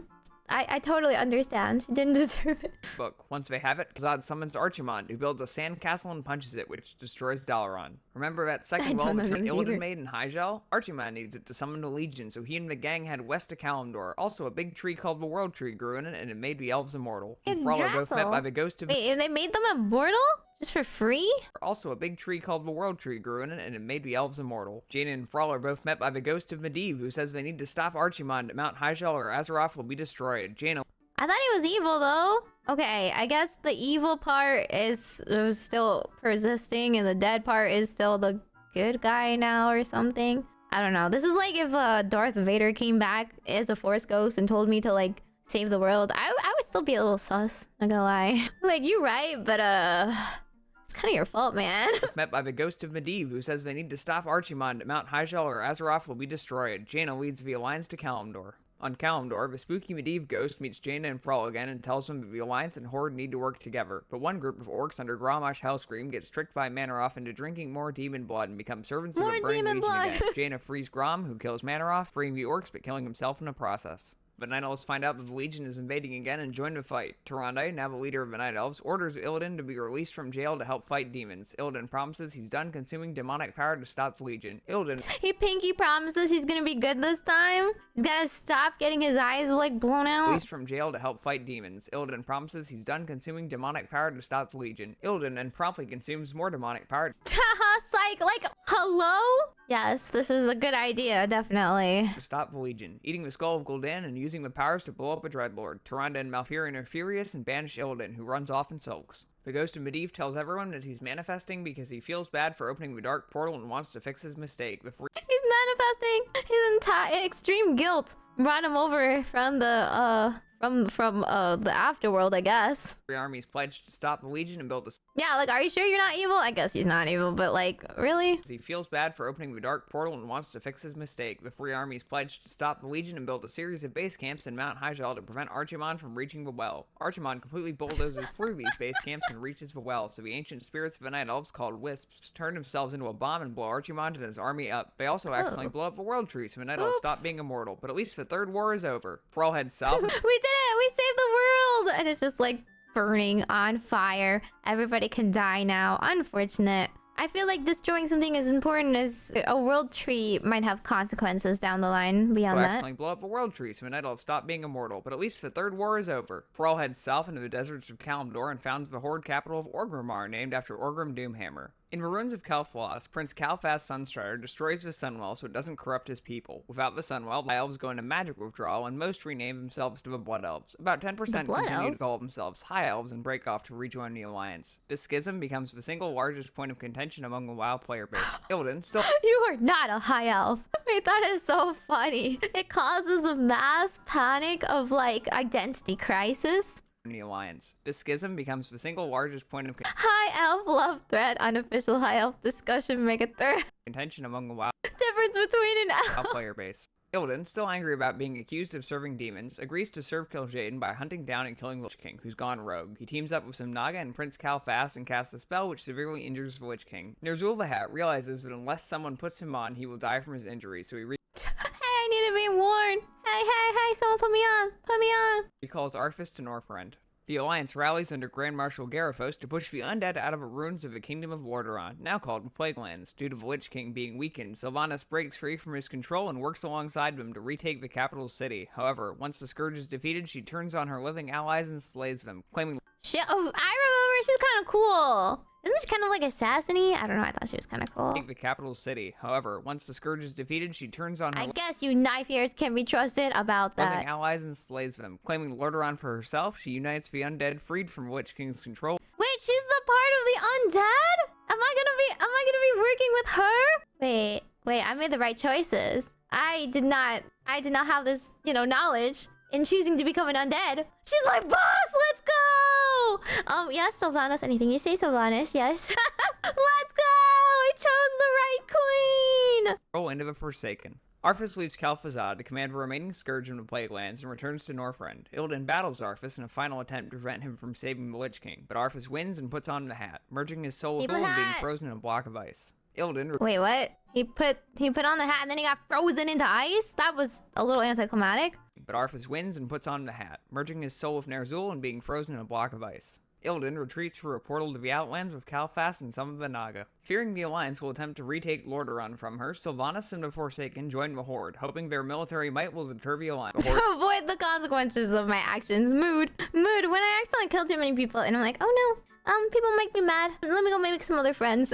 I totally understand. She didn't deserve it. Book. Once they have it, Kel'Thuzad summons Archimon, who builds a sandcastle and punches it, which destroys Dalaran. Remember that second well between Illidan Maid and Hyjal? Archimon needs it to summon the Legion, so he and the gang head west to Kalimdor. Also, a big tree called the World Tree grew in it, and it made the elves immortal. And Frollo both met by the ghost of... Wait, they made them immortal? Just for free? Also, a big tree called the World Tree grew in it, and it made the elves immortal. Jaina and Frollo are both met by the ghost of Medivh, who says they need to stop Archimon to Mount Hyjal or Azeroth will be destroyed. Jaina... I thought he was evil though. Okay, I guess the evil part is still persisting and the dead part is still the good guy now or something. I don't know. This is like if Darth Vader came back as a Force ghost and told me to like save the world. I would still be a little sus, not gonna lie. Like, you're right, but it's kind of your fault, man. Met by the ghost of Medivh, who says they need to stop Archimon to Mount Hyjal or Azeroth will be destroyed. Jaina leads the Alliance to Kalimdor. On Kalimdor, the spooky Medivh ghost meets Jaina and Frollo again and tells them that the Alliance and Horde need to work together. But one group of orcs under Grommash Hellscream gets tricked by Manaroth into drinking more demon blood and become servants of the Burning Legion again. Jaina frees Grom, who kills Manaroth, freeing the orcs but killing himself in the process. But Night Elves find out that the Legion is invading again and join the fight. Tyrande, now the leader of the Night Elves, orders Illidan to be released from jail to help fight demons. Illidan promises he's done consuming demonic power to stop the Legion. Illidan... He pinky promises he's gonna be good this time. He's gotta stop getting his eyes, like, blown out. Released from jail to help fight demons. Illidan promises he's done consuming demonic power to stop the Legion. Illidan then promptly consumes more demonic power Haha, psych, like, hello? Yes, this is a good idea, definitely. to stop the Legion, eating the skull of Gul'dan and using the powers to blow up a Dreadlord. Tyrande and Malfurion are furious and banish Illidan, who runs off and sulks. The ghost of Medivh tells everyone that he's manifesting because he feels bad for opening the dark portal and wants to fix his mistake before He's manifesting his entire extreme guilt. Brought him over from the afterworld, I guess. the armies pledged to stop the Legion and build a... Yeah, like, are you sure you're not evil? I guess he's not evil, but like, really? He feels bad for opening the dark portal and wants to fix his mistake. The three armies pledged to stop the Legion and build a series of base camps in Mount Hyjal to prevent Archimonde from reaching the well. Archimonde completely bulldozes through these base camps and reaches the well, so the ancient spirits of the Night Elves called Wisps turn themselves into a bomb and blow Archimonde and his army up. They also accidentally blow up the World Tree, so the Night Elves stop being immortal. But at least the Third War is over. Thrall heads south. We did it! We saved the world! And it's just like burning on fire. Everybody can die now. Unfortunate. I feel like destroying something as important as a world tree might have consequences down the line beyond that. Accidentally blow up a world tree, so Night Elves stop being immortal. But at least the Third War is over. Thrall heads south into the deserts of Kalimdor and founds the Horde capital of Orgrimmar, named after Orgrim Doomhammer. In the ruins of Kal'Thras, Prince Kal'Thas Sunstrider destroys the Sunwell so it doesn't corrupt his people. Without the Sunwell, the elves go into magic withdrawal, and most rename themselves to the Blood Elves. About 10% continue to call themselves High Elves and break off to rejoin the Alliance. This schism becomes the single largest point of contention among the WoW player base. Illidan still... You are not a high elf. Wait, that is so funny. It causes a mass panic of, like, identity crisis. In the Alliance. This schism becomes the single largest point of High elf love thread. Unofficial high elf discussion make a thread. contention among the WoW Difference between an elf. player base. Illidan, still angry about being accused of serving demons, agrees to serve Kil'jaeden by hunting down and killing the Lich King, who's gone rogue. He teams up with some Naga and Prince Kal'Thas and casts a spell which severely injures the Lich King. Ner'zhul the Hat realizes that unless someone puts him on, he will die from his injury, so he Hey, I need to be warned. Hey, someone put me on. Put me on. recalls Arthas to Northrend. The Alliance rallies under Grand Marshal Garithos to push the undead out of the ruins of the Kingdom of Lordaeron, now called the Plaguelands. Due to the Lich King being weakened, Sylvanas breaks free from his control and works alongside them to retake the capital city. However, once the Scourge is defeated, she turns on her living allies and slays them, claiming Shit. Oh, I remember. She's kind of cool. Isn't she kind of like assassiny? I don't know. I thought she was kind of cool. the capital city. However, once the Scourge is defeated, she turns on her I guess you knife ears can be trusted about living that. allies and slays them. Claiming Lordaeron for herself, she unites the undead freed from Lich King's control. Wait, she's the part of the undead? Am I gonna be working with her? Wait, I made the right choices. I did not have this, knowledge in choosing to become an undead. She's my boss. Let's go. Yes, Sylvanas. Anything you say, Sylvanas. Yes. Let's go. I chose the right queen. Roll into the Forsaken. Arthas leaves Kal'Thazad to command the remaining Scourge in the Plaguelands and returns to Northrend. Illidan battles Arthas in a final attempt to prevent him from saving the Lich King, but Arthas wins and puts on the hat, merging his soul with Illidan and being frozen in a block of ice. Illidan... Wait, what? He put on the hat and then he got frozen into ice? That was a little anticlimactic. But Arthas wins and puts on the hat, merging his soul with Ner'zhul and being frozen in a block of ice. Illidan retreats through a portal to the Outlands with Kal'Thas and some of the Naga. Fearing the Alliance will attempt to retake Lordaeron from her, Sylvanas and the Forsaken join the Horde, hoping their military might will deter the Alliance. To avoid the consequences of my actions. Mood. When I accidentally killed too many people and I'm like, oh no, people make me mad. Let me go make some other friends.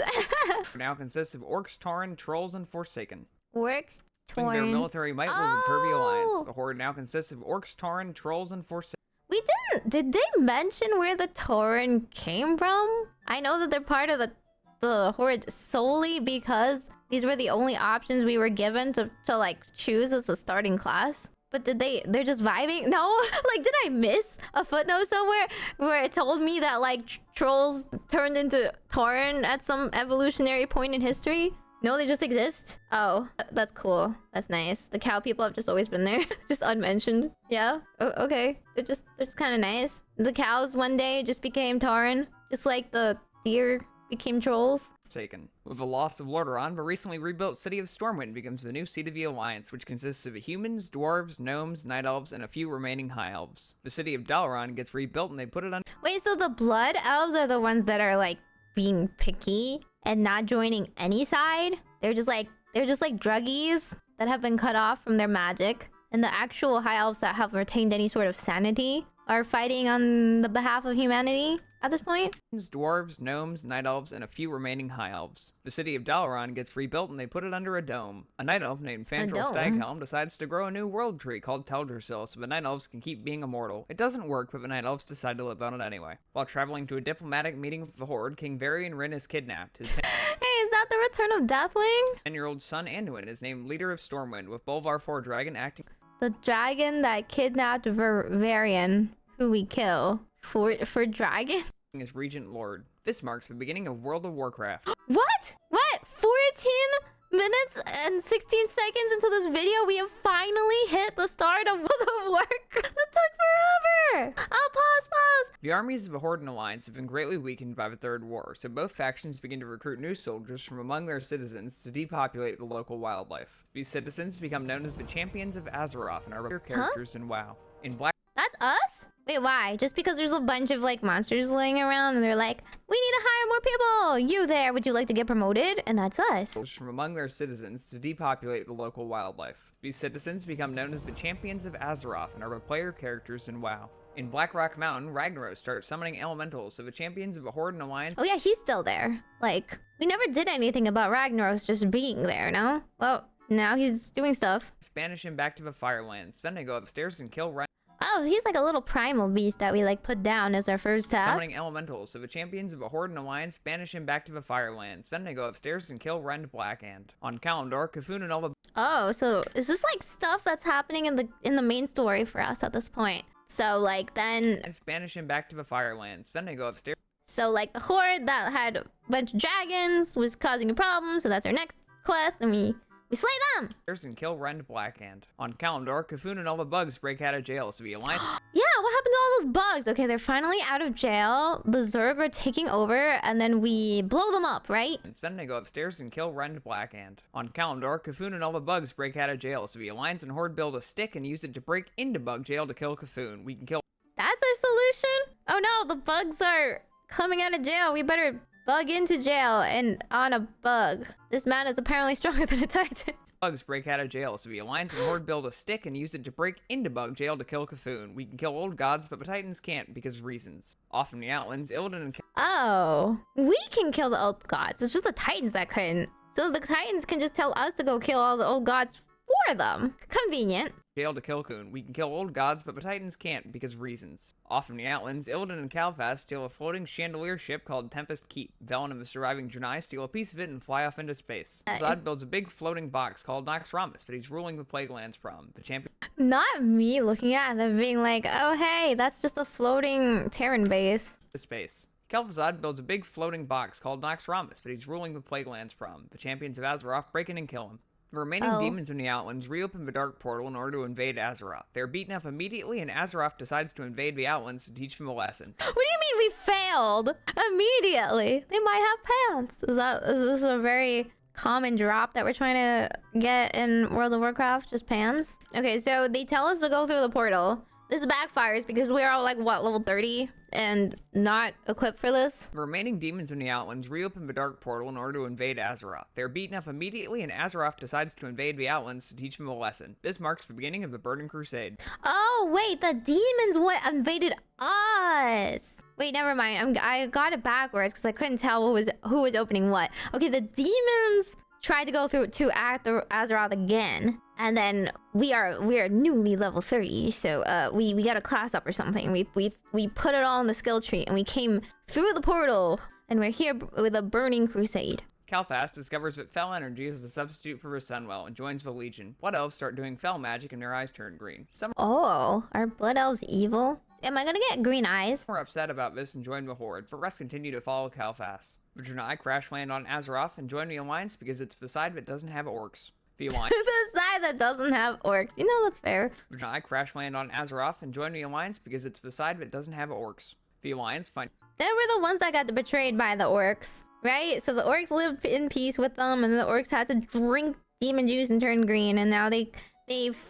now consists of Orcs, Tauren, Trolls, and Forsaken. Orcs, Tauren. Their military might will deter the Alliance. The Horde now consists of Orcs, Tauren, Trolls, and Forsaken. We did they mention where the Tauren came from? I know that they're part of the Horde solely because these were the only options we were given to like choose as a starting class. But they're just vibing? No? Like, did I miss a footnote somewhere where it told me that like trolls turned into Tauren at some evolutionary point in history? No, they just exist? Oh, that's cool. That's nice. The cow people have just always been there. Just unmentioned. Yeah? Okay. They're just kind of nice. The cows one day just became Tauren. Just like the deer became trolls. Taken. With the loss of Lordaeron, the recently rebuilt city of Stormwind becomes the new seat of the Alliance, which consists of humans, dwarves, gnomes, night elves, and a few remaining high elves. The city of Dalaran gets rebuilt and they put it on— Wait, so the blood elves are the ones that are like being picky and not joining any side? They're just like druggies that have been cut off from their magic, and the actual high elves that have retained any sort of sanity are fighting on the behalf of humanity at this point? Dwarves, gnomes, night elves, and a few remaining high elves. The city of Dalaran gets rebuilt and they put it under a dome. A night elf named Fandral Staghelm decides to grow a new world tree called Teldrassil so the night elves can keep being immortal. It doesn't work, but the night elves decide to live on it anyway. While traveling to a diplomatic meeting with the Horde, King Varian Rin is kidnapped. His Hey, is that the return of Deathwing? 10-year-old son Anduin is named leader of Stormwind, with Bolvar 4 Dragon acting— The dragon that kidnapped Varian, who we kill for dragon? as Regent Lord. This marks the beginning of World of Warcraft. What? 14 minutes and 16 seconds into this video, we have finally hit the start of World of Warcraft. That took forever. I'll pause. The armies of the Horde and Alliance have been greatly weakened by the Third War, so both factions begin to recruit new soldiers from among their citizens to depopulate the local wildlife. These citizens become known as the Champions of Azeroth and are regular characters in WoW. In Black— That's us? Wait, why? Just because there's a bunch of like monsters laying around and they're like, we need to hire more people. You there, would you like to get promoted? And that's us. From among their citizens to depopulate the local wildlife. These citizens become known as the Champions of Azeroth and are player characters in WoW. In Blackrock Mountain, Ragnaros starts summoning elementals, so the Champions of the Horde and Alliance— Oh yeah, he's still there. Like, we never did anything about Ragnaros just being there, no? Well, now he's doing stuff. banish him back to the Firelands. Then they go upstairs and kill Oh, he's like a little primal beast that we like put down as our first task. summoning elementals, so the Champions of the Horde and Alliance banish him back to the Firelands. Then they go upstairs and kill Rend Blackhand. On Kalimdor, Kafun and all the— Oh, so is this like stuff that's happening in the main story for us at this point? So like then banish him back to the Firelands. Then they go upstairs. So like the horde that had a bunch of dragons was causing a problem, so that's our next quest, and we slay them. And kill Rend Blackhand. On Kalimdor, Kafun and all the bugs break out of jail, so the Alliance— Yeah, what happened to all those bugs? Okay, they're finally out of jail. The Zerg are taking over, and then we blow them up, right? Then they go upstairs and kill Rend Blackhand. On Kalimdor, Kafun and all the bugs break out of jail, so the Alliance and Horde build a stick and use it to break into bug jail to kill Kafun. We can kill— That's our solution? Oh no, the bugs are coming out of jail. We better bug into jail and on a bug. This man is apparently stronger than a titan. Bugs break out of jail, so the Alliance and Horde build a stick and use it to break into bug jail to kill Kafun. We can kill old gods, but the Titans can't because of reasons. Off from the Outlands, Illidan and— Oh, we can kill the old gods. It's just the Titans that couldn't. So the Titans can just tell us to go kill all the old gods for them. Convenient. Jail to kill Kafun. We can kill old gods, but the Titans can't because of reasons. Off from the Outlands, Illidan and Calfast steal a floating chandelier ship called Tempest Keep. Velen and the surviving Draenei steal a piece of it and fly off into space. Zod builds a big floating box called Noxramas that he's ruling the Plague Lands from. The champion— Not me looking at them being like, oh hey, that's just a floating Terran base. Space. Kel'Thuzad builds a big floating box called Noxramas that he's ruling the Plague Lands from. The Champions of Azeroth break in and kill him. The remaining demons in the Outlands reopen the Dark Portal in order to invade Azeroth. They're beaten up immediately, and Azeroth decides to invade the Outlands to teach them a lesson. What do you mean we failed immediately? They might have pants. Is this a very common drop that we're trying to get in World of Warcraft? Just pans? Okay, so they tell us to go through the portal. This backfires because we're all like, what, level 30? And not equipped for this? The remaining demons in the Outlands reopen the Dark Portal in order to invade Azeroth. They're beaten up immediately, and Azeroth decides to invade the Outlands to teach them a lesson. This marks the beginning of the Burning Crusade. Oh, wait, the demons invaded us. Wait, never mind. I got it backwards because I couldn't tell who was opening what. Okay, the demons tried to go through to Azeroth again, and then we are newly level 30, so we got a class up or something. We put it all in the skill tree, and we came through the portal, and we're here with a burning crusade. Calfast discovers that Fel energy is a substitute for his Sunwell and joins the Legion. Blood Elves start doing Fel magic and their eyes turn green. Some are blood elves evil? Am I gonna get green eyes? More upset about this and join the Horde, but rest continue to follow Calfast. The Draenei crash land on Azeroth and join the Alliance because it's the side that doesn't have orcs. The Alliance the side that doesn't have orcs. You know, that's fair. The Draenei crash land on Azeroth and join the Alliance because it's the side that doesn't have orcs. The Alliance find— They were the ones that got betrayed by the orcs. right? So the orcs lived in peace with them, and the orcs had to drink demon juice and turn green, and now they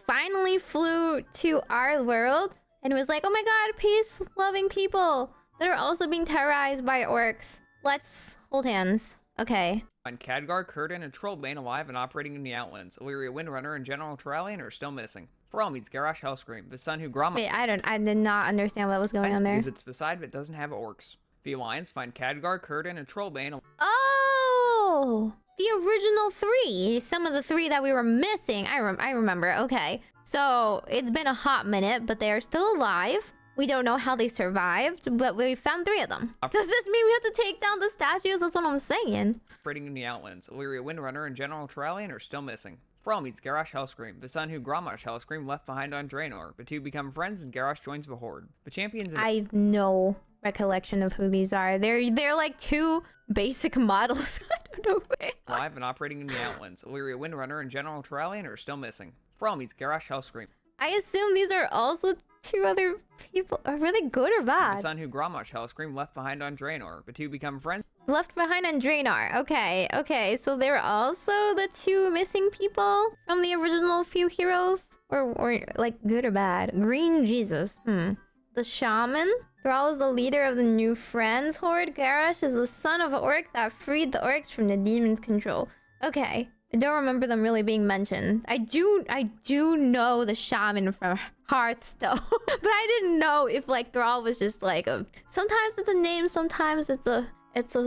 finally flew to our world and it was like, oh my god, peace-loving people that are also being terrorized by orcs. Let's hold hands. Okay. Find Khadgar, Kurdan, and Trollbane alive and operating in the Outlands. Illyria Windrunner and General Turalian are still missing. Thrall meets Garrosh Hellscream, the son who Gromma... Wait, I did not understand what was going on there. Visits beside but doesn't have orcs. The Alliance find Khadgar, Kurdan, and Trollbane... Oh! The original 3. Some of the 3 that we were missing. I remember. Okay. So, it's been a hot minute, but they are still alive. We don't know how they survived, but we found 3 of them. Does this mean we have to take down the statues? That's what I'm saying. Operating in the Outlands. Illyria Windrunner and General Turalian are still missing. Thrall meets Garrosh Hellscream, the son who Grommash Hellscream left behind on Draenor. The two become friends and Garrosh joins the Horde. The champions... I have no recollection of who these are. They're like 2 basic models. I don't know. Alive and operating in the Outlands. Illyria Windrunner and General Turalian are still missing. Thrall meets Garrosh Hellscream. I assume these are also 2 other people. Are they good or bad? The son who Grommash Hellscream left behind on Draenor. The two become friends. Left behind on Draenor. Okay. So they're also the 2 missing people from the original few heroes? Or like good or bad? Green Jesus. The shaman? Thrall is the leader of the new friends horde. Garrosh is the son of an orc that freed the orcs from the demon's control. Okay. I don't remember them really being mentioned. I do know the shaman from Hearthstone. But I didn't know if like Thrall was just like a... Sometimes it's a name, sometimes it's a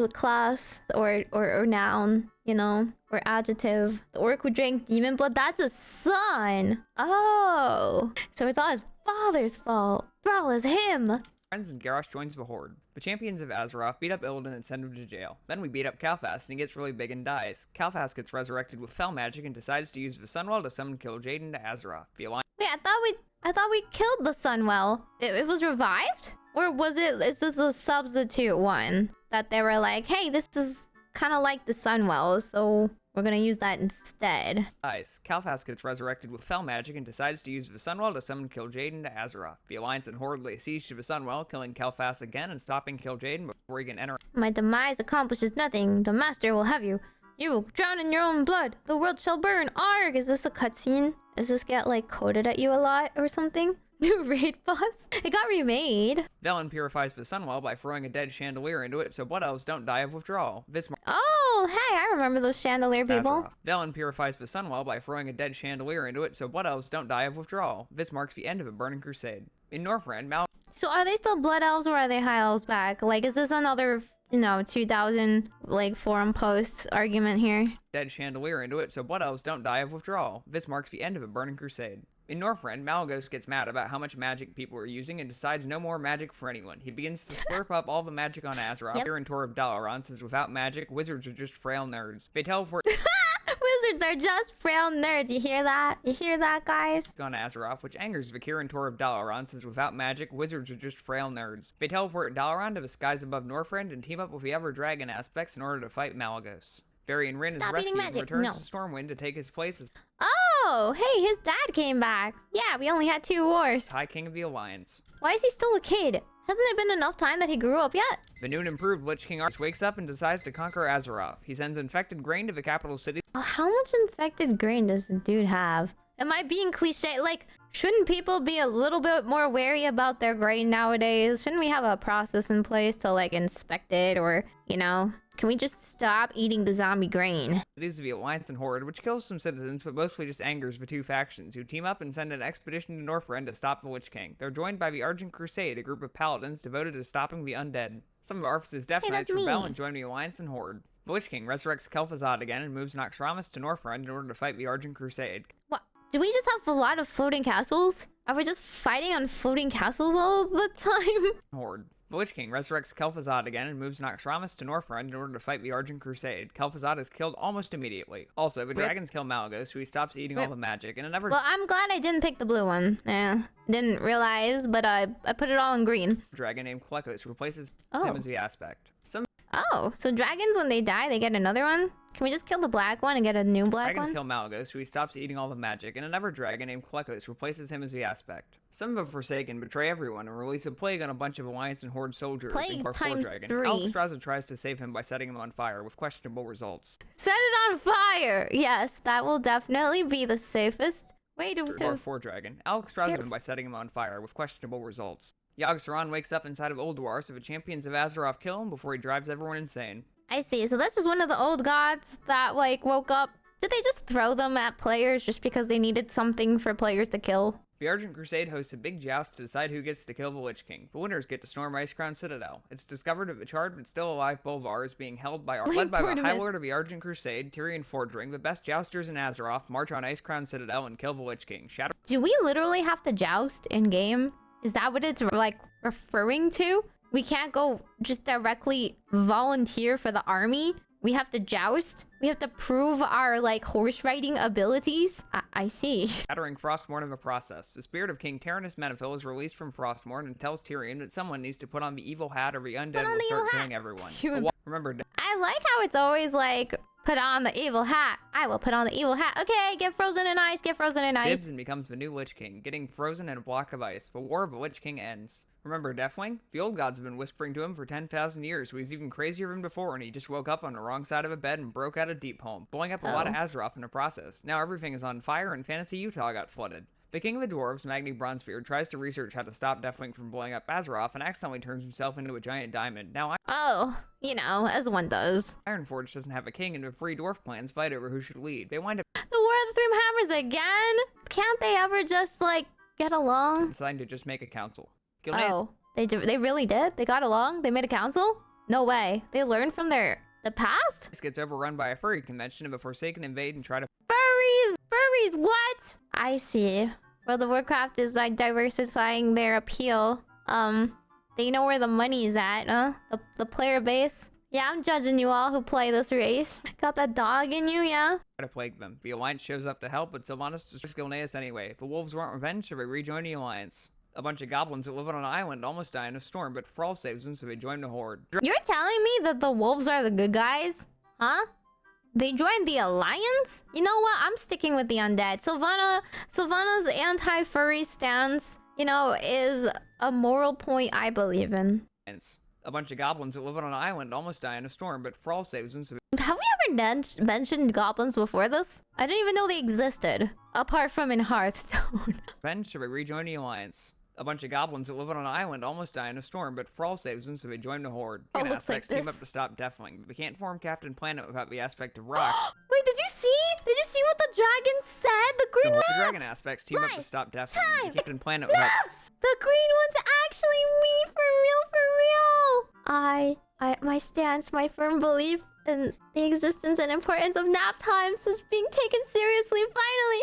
class or noun, you know, or adjective. The orc who drank demon blood, that's a son. Oh. So it's all his father's fault. Thrall is him. Friends and Garrosh joins the Horde. The champions of Azeroth beat up Illidan and send him to jail. Then we beat up Kalphas and he gets really big and dies. Kalphas gets resurrected with fell magic and decides to use the Sunwell to summon Kil'jaeden to Azeroth. The Alliance... Wait, I thought we killed the Sunwell. It was revived? Or is this a substitute one? That they were like, hey, this is kind of like the Sunwell, so we're gonna use that instead. Kalphas gets resurrected with fell magic and decides to use the Sunwell to summon Kil'jaeden to Azeroth. The Alliance and Horde lay siege to the Sunwell, killing Kalphas again and stopping Kil'jaeden before he can enter. My demise accomplishes nothing. The Master will have you. You will drown in your own blood. The world shall burn. Arg! Is this a cutscene? Does this get like coded at you a lot or something? New raid boss? It got remade. Velen purifies the Sunwell by throwing a dead chandelier into it so blood elves don't die of withdrawal. Oh, hey, I remember those chandelier people. Velen purifies the Sunwell by throwing a dead chandelier into it so blood elves don't die of withdrawal. This marks the end of a burning crusade. In Northrend, So are they still blood elves or are they high elves back? Like, is this another, 2000 like forum post argument here? Dead chandelier into it so blood elves don't die of withdrawal. This marks the end of a burning crusade. In Northrend, Malygos gets mad about how much magic people are using and decides no more magic for anyone. He begins to slurp up all the magic on Azeroth. Yep. Kirantor of Dalaran says without magic, wizards are just frail nerds. They teleport... Wizards are just frail nerds. You hear that? You hear that, guys? On Azeroth, which angers the Kirantor of Dalaran, says without magic, wizards are just frail nerds. They teleport Dalaran to the skies above Northrend and team up with the Ever Dragon aspects in order to fight Malygos. Varian Rin is rescued and returns to Stormwind to take his place as... Oh, hey, his dad came back. Yeah, we only had 2 wars. High King of the Alliance. Why is he still a kid? Hasn't it been enough time that he grew up yet? The new and improved Lich King Arthas wakes up and decides to conquer Azeroth. He sends infected grain to the capital city. Oh, how much infected grain does the dude have? Am I being cliche? Like, shouldn't people be a little bit more wary about their grain nowadays? Shouldn't we have a process in place to, like, inspect it or, Can we just stop eating the zombie grain? These are the Alliance and Horde, which kills some citizens, but mostly just angers the 2 factions, who team up and send an expedition to Northrend to stop the Lich King. They're joined by the Argent Crusade, a group of paladins devoted to stopping the undead. Some of Arthas' Death Knights rebel and join the Alliance and Horde. The Lich King resurrects Kel'Thuzad again and moves Naxxramas to Northrend in order to fight the Argent Crusade. What? Do we just have a lot of floating castles? Are we just fighting on floating castles all the time? Horde. The Lich King resurrects Kel'Thuzad again and moves Naxxramas to Northrend in order to fight the Argent Crusade. Kel'Thuzad is killed almost immediately. Also, the dragons kill Malygos, so he stops eating all the magic, and Well, I'm glad I didn't pick the blue one. Didn't realize, but I put it all in green. A dragon named Klekos replaces him as the aspect. Oh, so dragons, when they die, they get another one? Can we just kill the black one and get a new black Dragons one? kill Malygos, so he stops eating all the magic, and another dragon named Klekos replaces him as the aspect. Some of the Forsaken betray everyone and release a plague on a bunch of Alliance and Horde soldiers. Plague times times 3. 3. Alexstrasza tries to save him by setting him on fire, with questionable results. Set it on fire! Yes, that will definitely be the safest way to... Dwarf 4 dragon. Alexstrasza him by setting him on fire, with questionable results. Yogg-Saron wakes up inside of Ulduar, so the champions of Azeroth kill him before he drives everyone insane. I see. So this is one of the old gods that, like, woke up. Did they just throw them at players just because they needed something for players to kill? The Argent Crusade hosts a big joust to decide who gets to kill the Lich King. The winners get to storm Icecrown Citadel. It's discovered that the charred but still alive Bolvar is being held by led by the High Lord of the Argent Crusade, Tyrion Fordring. The best jousters in Azeroth march on Icecrown Citadel and kill the Lich King. Do we literally have to joust in game? Is that what it's, like, referring to? We can't go just directly volunteer for the army? We have to joust? We have to prove our, like, horse riding abilities? I see. Shattering Frostmourne in the process. The spirit of King Tyrannus Menethil is released from Frostmourne and tells Tyrion that someone needs to put on the evil hat or the undead will start killing everyone. Remember, I like how it's always like, put on the evil hat. I will put on the evil hat. Okay, get frozen in ice, get frozen in ice. Bibson becomes the new Lich King, getting frozen in a block of ice. The War of the Lich King ends. Remember Deathwing? The old gods have been whispering to him for 10,000 years, so he's even crazier than before, and he just woke up on the wrong side of a bed and broke out a deep home, blowing up a lot of Azeroth in the process. Now everything is on fire, and Fantasy Utah got flooded. The king of the dwarves, Magni Bronzebeard, tries to research how to stop Deathwing from blowing up Azeroth and accidentally turns himself into a giant diamond. Now you know, as one does. Ironforge doesn't have a king, and the three dwarf clans fight over who should lead. They wind up The War of the Three Hammers again? Can't they ever just, like, get along? deciding to just make a council. They really did? They got along? They made a council? No way. They learned from the past? This gets overrun by a furry convention, and the Forsaken invade and try to Furries, what? I see. World of Warcraft is, like, diversifying their appeal. They know where the money is at, huh? The player base. Yeah, I'm judging you all who play this race. Got that dog in you, yeah? plague them. The Alliance shows up to help, but Sylvanas destroys Gilneas anyway. The wolves weren't revenged, so they rejoin the Alliance. A bunch of goblins that live on an island almost die in a storm, but Thrall saves them, so they join the Horde. You're telling me that the wolves are the good guys? Huh? They joined the Alliance? You know what? I'm sticking with the undead. Sylvana's anti-furry stance, you know, is a moral point I believe in. A bunch of goblins that live on an island almost die in a storm, but Thrall saves them, so have we ever mentioned goblins before this? I didn't even know they existed, apart from in Hearthstone. revenge, so they rejoin the Alliance. A bunch of goblins that live on an island almost die in a storm, but Thrall saves them, so they join the Horde. Oh, Dragon looks like aspects team this. up to stop Deathwing, but we can't form Captain Planet without the aspect of Rock. Wait, did you see? Did you see what the dragon said? The green The ones! dragon aspects team up to stop Deathwing. Time! We Captain Planet without The green one's actually me, for real, for real! My stance, my firm belief in the existence and importance of nap times is being taken seriously. Finally,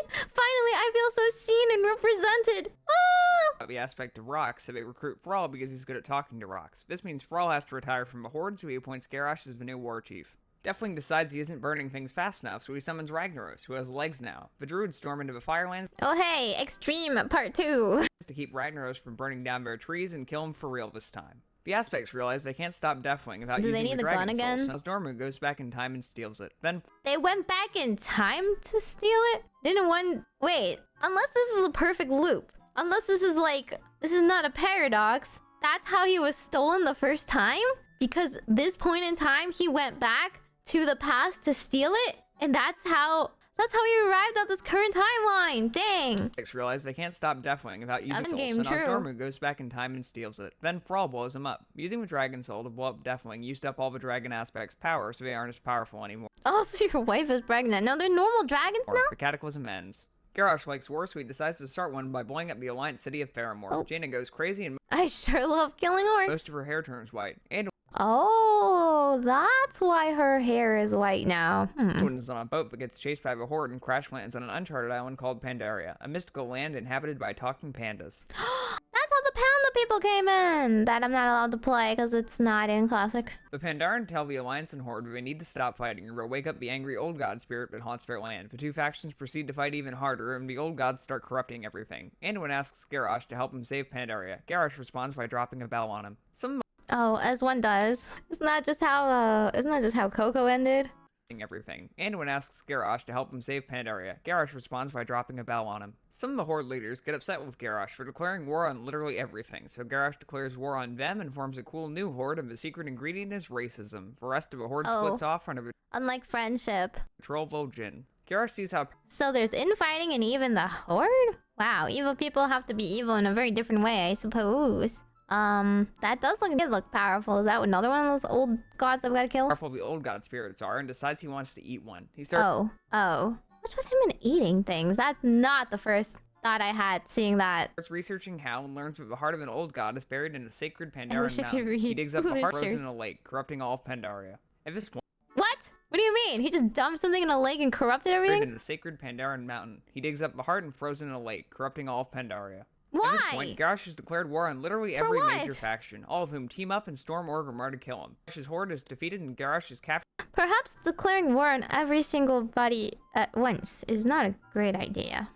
I feel so seen and represented. Ah! the aspect of Rock, so they recruit Thrall because he's good at talking to rocks. This means Thrall has to retire from the Horde, so he appoints Garrosh as the new war chief. Deathwing decides he isn't burning things fast enough, so he summons Ragnaros, who has legs now. The druids storm into the Firelands Oh hey, Extreme Part 2. to keep Ragnaros from burning down their trees and kill him for real this time. The aspects realize they can't stop Deathwing without Do using they need the the gun dragon again? soul, so Dormu goes back in time and steals it. Then They went back in time to steal it? Didn't one... Wait, unless this is a perfect loop. Unless this is like... This is not a paradox. That's how he was stolen the first time? Because this point in time, he went back to the past to steal it? And that's how he arrived at this current timeline. Dang. realize they can't stop Deathwing without using Other soul, game, so true. Dormu goes back in time and steals it. Then Thrall blows him up. Using the Dragon Soul to blow up Deathwing used up all the Dragon aspects' power, so they aren't as powerful anymore. Oh, so your wife is pregnant. No, they're normal dragons now? The Cataclysm ends. Garrosh likes war, so he decides to start one by blowing up the Alliance city of Faramore. Oh. Jaina goes crazy and I sure love killing orcs. most of her hair turns white. And Oh, that's why her hair is white now. when is on a boat but gets chased by the Horde and crash lands on an uncharted island called Pandaria, a mystical land inhabited by talking pandas. That's how the panda people came in. That I'm not allowed to play because it's not in Classic. The Pandaren tell the Alliance and Horde they need to stop fighting or they'll wake up the angry old god spirit that haunts their land. The two factions proceed to fight even harder and the old gods start corrupting everything. Anduin asks Garrosh to help him save Pandaria. Garrosh responds by dropping a bell on him. Oh, as one does. Isn't that just how Coco ended? Everything. Anduin asks Garrosh to help him save Pandaria. Garrosh responds by dropping a bell on him. Some of the Horde leaders get upset with Garrosh for declaring war on literally everything, so Garrosh declares war on them and forms a cool new Horde, and the secret ingredient is racism. The rest of the Horde splits off under Unlike friendship. Troll Vol'jin. Garrosh sees how So there's infighting in even the Horde? Wow, evil people have to be evil in a very different way, I suppose. That does look powerful. Is that another one of those old gods I've got to kill? powerful the old god spirits are, and decides he wants to eat one. He starts What's with him and eating things? That's not the first thought I had seeing that. starts researching how and learns that the heart of an old god is buried in a sacred I Pandaren wish I could mountain. He read. digs up Ooh, the heart there's frozen in a lake, corrupting all of Pandaria. At this point, What? What do you mean? He just dumped something in a lake and corrupted buried everything? in a sacred Pandaren mountain. He digs up the heart and frozen in a lake, corrupting all of Pandaria. Why? At this point, Garrosh has declared war on literally For every what? major faction, all of whom team up and storm Orgrimmar to kill him. Garrosh's horde is defeated and Garrosh is captured. Perhaps declaring war on every single body at once is not a great idea.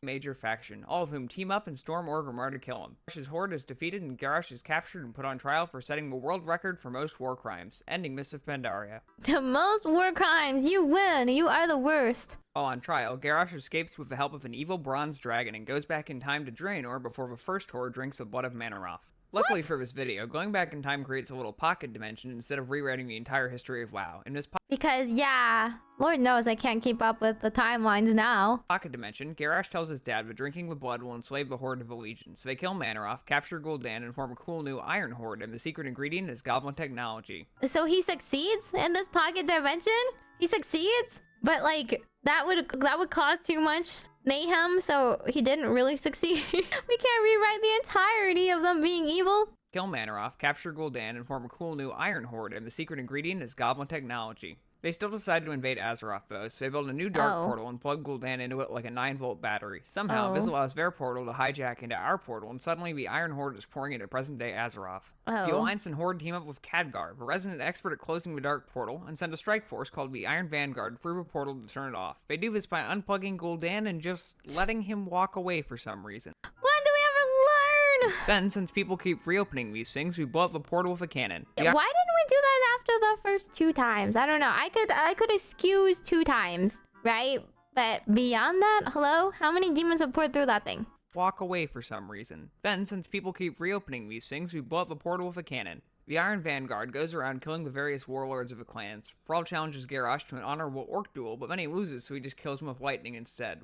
Major faction, all of whom team up and storm Orgrimmar to kill him. Garrosh's horde is defeated and Garrosh is captured and put on trial for setting the world record for most war crimes, ending Mists of Pandaria. The most war crimes, you win. You are the worst. While on trial, Garrosh escapes with the help of an evil bronze dragon and goes back in time to Draenor before the first horde drinks the blood of Manoroth. Luckily for this video, going back in time creates a little pocket dimension instead of rewriting the entire history of WoW. In this Because, yeah, Lord knows I can't keep up with the timelines now. pocket dimension, Garrosh tells his dad that drinking the blood will enslave the Horde of the Legion, so they kill Manoroth, capture Gul'dan, and form a cool new Iron Horde, and the secret ingredient is Goblin technology. So he succeeds in this pocket dimension? He succeeds? But, like, that would cause too much mayhem, so he didn't really succeed. We can't rewrite the entirety of them being evil. Kill Manoroth, capture Gul'dan, and form a cool new Iron Horde, and the secret ingredient is Goblin technology. They still decide to invade Azeroth though, so they build a new dark portal and plug Gul'dan into it like a 9-volt battery. Somehow, this allows their portal to hijack into our portal, and suddenly the Iron Horde is pouring into present-day Azeroth. The Alliance and Horde team up with Khadgar, a resident expert at closing the dark portal, and send a strike force called the Iron Vanguard through the portal to turn it off. They do this by unplugging Gul'dan and just letting him walk away for some reason. When do we ever learn? Then, since people keep reopening these things, we blow up the portal with a cannon. Why didn't we do that after the first 2 times? I don't know. I could excuse 2 times, right? But beyond that, hello? How many demons have poured through that thing? Walk away for some reason. Then, since people keep reopening these things, we blow up the portal with a cannon. The Iron Vanguard goes around killing the various warlords of the clans. Thrall challenges Garrosh to an honorable orc duel, but then he loses, so he just kills him with lightning instead.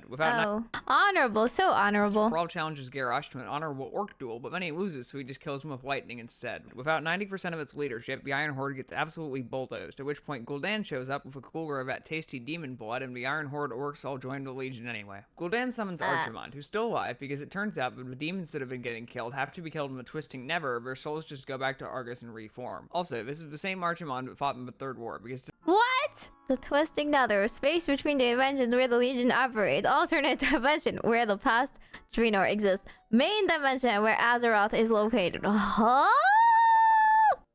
Honorable, so honorable. Thrall challenges Garrosh to an honorable orc duel, but then he loses, so he just kills him with lightning instead. Without 90% of its leadership, the Iron Horde gets absolutely bulldozed, at which point Gul'dan shows up with a cooler of that tasty demon blood, and the Iron Horde orcs all join the Legion anyway. Gul'dan summons Archimond, who's still alive, because it turns out that the demons that have been getting killed have to be killed in the Twisting Never, their souls just go back to Argus and reform. Also, this is the same Archimond that fought in the Third War, because What? The Twisting Nether, space between the dimensions where the Legion operates, alternate dimension where the past Draenor exists, main dimension where Azeroth is located. Huh?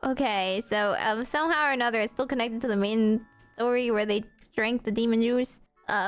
Okay, so somehow or another it's still connected to the main story where they drank the demon juice.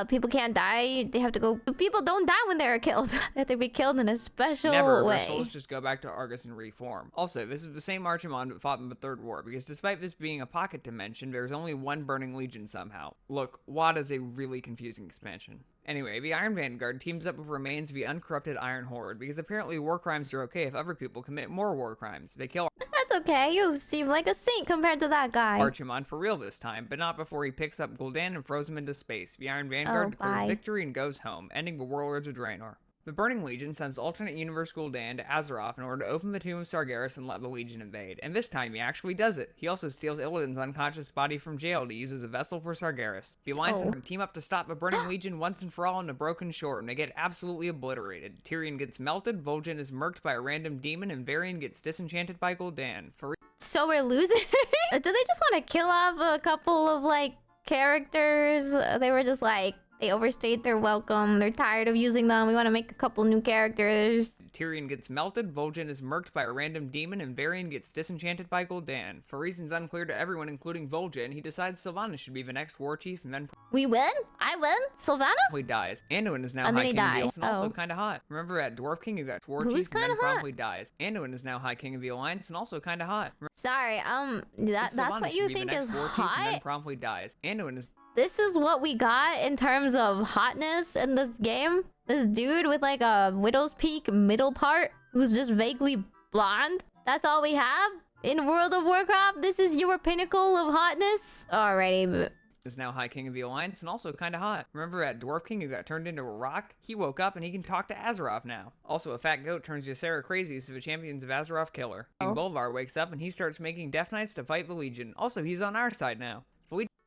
People can't die. They have to go. People don't die when they're killed. They have to be killed in a special way. Their souls just go back to Argus and reform. Also, this is the same Archimond that fought in the Third War, because despite this being a pocket dimension, there's only one Burning Legion somehow. Look, WoD is a really confusing expansion. Anyway, the Iron Vanguard teams up with remains of the uncorrupted Iron Horde, because apparently war crimes are okay if other people commit more war crimes. They kill That's okay. You seem like a saint compared to that guy. Archimond for real this time, but not before he picks up Gul'dan and throws him into space. The Iron Vanguard declares victory and goes home, ending the warlords of Draenor. The Burning Legion sends alternate universe Gul'dan to Azeroth in order to open the tomb of Sargeras and let the Legion invade. And this time he actually does it. He also steals Illidan's unconscious body from jail to use as a vessel for Sargeras. The Alliance and team up to stop the Burning Legion once and for all in a broken shore, and they get absolutely obliterated. Tyrion gets melted, Vol'jin is murked by a random demon, and Varian gets disenchanted by Gul'dan. So we're losing? Do they just want to kill off a couple of, like, characters? They were just like, they overstayed their welcome. They're tired of using them. We want to make a couple new characters. Tyrion gets melted, Vol'jin is murked by a random demon, and Varian gets disenchanted by Gul'dan. For reasons unclear to everyone, including Vol'jin, he decides Sylvanas should be the next war chief, and then We win? I win? Sylvana? promptly dies. Anduin is now And then High he King of the dies. Alliance and also Oh. kinda hot. Remember at Dwarf King, you got war Who's chief, and then kinda hot? promptly dies. Anduin is now High King of the Alliance and also kinda hot. Sorry, that's Sylvanas what should you be the think next is war chief, and then hot? promptly dies. Anduin is This is what we got in terms of hotness in this game? This dude with like a widow's peak middle part who's just vaguely blonde? That's all we have? In World of Warcraft? This is your pinnacle of hotness? Alrighty, but... is now High King of the Alliance and also kinda hot. Remember at Dwarf King who got turned into a rock? He woke up and he can talk to Azeroth now. Also, a fat goat turns Ysera crazy, so the Champions of Azeroth kill her. King Bolvar wakes up and he starts making Death Knights to fight the Legion. Also, he's on our side now.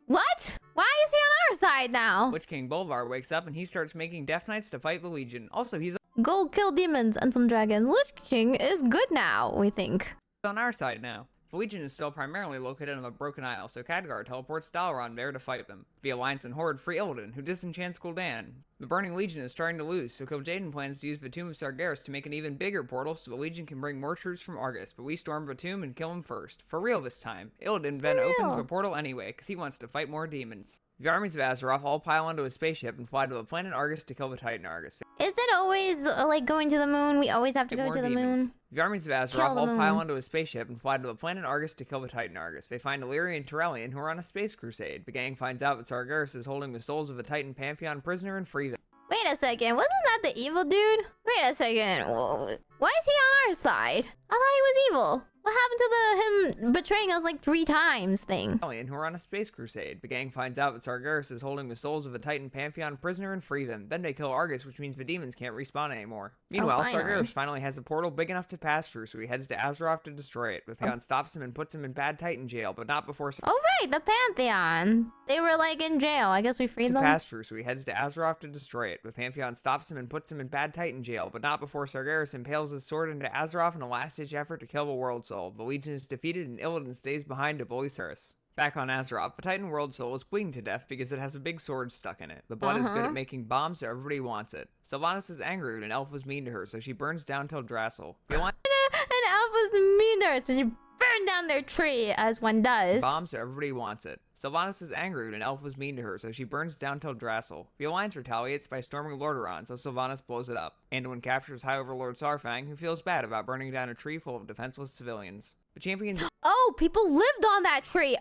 What? Why is he on our side now? Witch King Bolvar wakes up and he starts making Death Knights to fight the Legion. Also, he's Go kill demons and some dragons. Lich King is good now, we think. on our side now. The Legion is still primarily located on the Broken Isle, so Khadgar teleports Dalaran there to fight them. The Alliance and Horde free Illidan, who disenchants Gul'dan. The Burning Legion is starting to lose, so Kil'jaeden plans to use the Tomb of Sargeras to make an even bigger portal so the Legion can bring more troops from Argus, but we storm the tomb and kill him first. For real this time. Illidan then opens the portal anyway, because he wants to fight more demons. The armies of Azeroth all pile onto a spaceship and fly to the planet Argus to kill the Titan Argus. Is it always like going to the moon? We always have to go More to the demons. moon. The armies of Kill Azeroth the all pile moon. onto a spaceship and fly to the planet Argus to kill the Titan Argus. They find Illyria and Turellian, who are on a space crusade. The gang finds out that Sargeras is holding the souls of a Titan Pantheon prisoner and free them. Wait a second, wasn't that the evil dude? Wait a second, why is he on our side? I thought he was evil. What happened to him betraying us like 3 times thing? Turellian, who are on a space crusade. The gang finds out that Sargeras is holding the souls of a Titan Pantheon prisoner and free them. Then they kill Argus, which means the demons can't respawn anymore. Meanwhile, finally. Sargeras finally has a portal big enough to pass through, so he heads to Azeroth to destroy it. The Pantheon stops him and puts him in Bad Titan jail, but not before Oh right, the Pantheon. They were like in jail. I guess we freed them. pass through, so he heads to Azeroth to destroy it. The Pantheon stops him and puts him in Bad Titan jail, but not before Sargeras impales his sword into Azeroth in a last-ditch effort to kill the World Soul. The Legion is defeated and Illidan stays behind to bully Cirrus. Back on Azeroth, the Titan World Soul is bleeding to death because it has a big sword stuck in it. The blood is good at making bombs, so everybody wants it. Sylvanas is angry when an elf was mean to her, so she burns down Teldrassil. The Alliance And Elf was meaner, so she burned down their tree, as one does. bombs, so everybody wants it. Sylvanas is angry when an elf was mean to her, so she burns down Teldrassil. The Alliance retaliates by storming Lordaeron, so Sylvanas blows it up. Anduin captures High Overlord Saurfang, who feels bad about burning down a tree full of defenseless civilians. The champions Oh, people lived on that tree.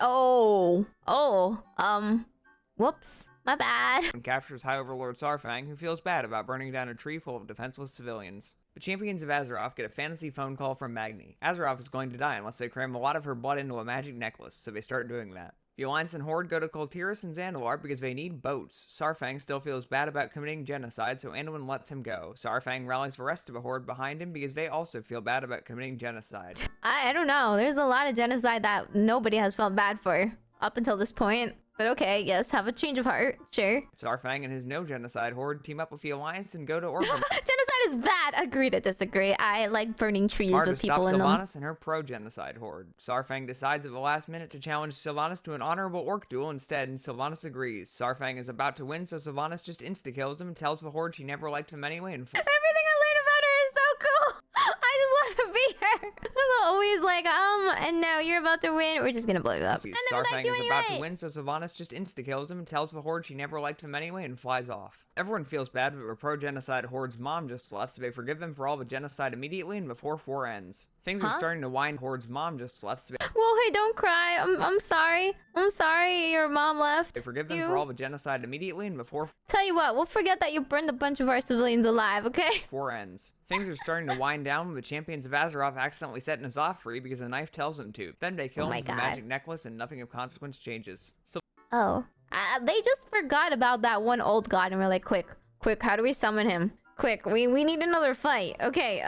Whoops. My bad. captures High Overlord Saurfang, who feels bad about burning down a tree full of defenseless civilians. The champions of Azeroth get a fantasy phone call from Magni. Azeroth is going to die unless they cram a lot of her blood into a magic necklace, so they start doing that. The Alliance and Horde go to Kultiras and Zandalar because they need boats. Saurfang still feels bad about committing genocide, so Anduin lets him go. Saurfang rallies the rest of the Horde behind him because they also feel bad about committing genocide. I don't know. There's a lot of genocide that nobody has felt bad for up until this point. But okay, yes, have a change of heart. Sure. Saurfang and his no-genocide Horde team up with the Alliance and go to Orphan Genocide is bad. Agree to disagree. I like burning trees Hard to with stop people in them. Sylvanas and her pro-genocide Horde. Saurfang decides at the last minute to challenge Sylvanas to an honorable orc duel instead, and Sylvanas agrees. Saurfang is about to win, so Sylvanas just insta-kills him and tells the Horde she never liked him anyway and Everything I learned about her is so cool. I just want to be her. I'm always like, and now you're about to win. We're just gonna blow you up. I never Saurfang liked you is about to anyway. win, so Sylvanas just insta-kills him and tells the Horde she never liked him anyway and flies off. Everyone feels bad, but the pro-genocide Horde's mom just left, so they forgive them for all the genocide immediately and before 4 ends. Things are starting to wind. Horde's mom just left, so Well, hey, don't cry. I'm sorry. I'm sorry your mom left. they forgive them you. for all the genocide immediately and before Tell you what, we'll forget that you burned a bunch of our civilians alive, okay? 4 ends. Things are starting to wind down when the champions of Azeroth accidentally set N'Zoth free because a knife tells them to. Then they kill Oh him my with a God. magic necklace and nothing of consequence changes. So Oh. They just forgot about that one old god and we're like, quick, how do we summon him? Quick, we need another fight. Okay,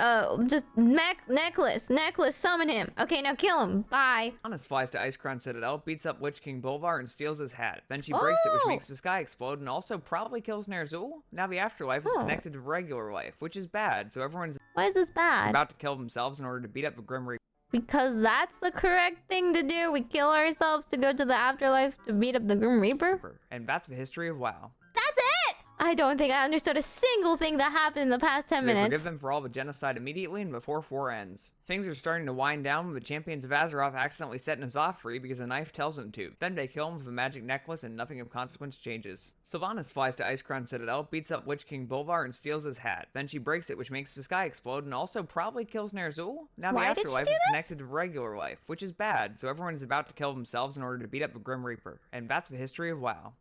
just necklace, summon him. Okay, now kill him. Bye. Sylvanas flies to Icecrown Citadel, beats up Lich King Bolvar, and steals his hat. Then she breaks it, which makes the sky explode, and also probably kills Ner'zhul. Now the afterlife is connected to regular life, which is bad, so everyone's Why is this bad? about to kill themselves in order to beat up the Grim Reaper. Because that's the correct thing to do. We kill ourselves to go to the afterlife to beat up the Grim Reaper. And that's the history of WoW. That's it! I don't think I understood a single thing that happened in the past 10 So they minutes. forgive them for all the genocide immediately and before 4 ends. Things are starting to wind down when the champions of Azeroth accidentally set N'Zoth free because a knife tells them to. Then they kill him with a magic necklace and nothing of consequence changes. Sylvanas flies to Icecrown Citadel, beats up Witch King Bolvar and steals his hat. Then she breaks it, which makes the sky explode and also probably kills Ner'zhul. Now Why the did she afterlife do is this? connected to regular life, which is bad, so everyone is about to kill themselves in order to beat up the Grim Reaper. And that's the history of WoW.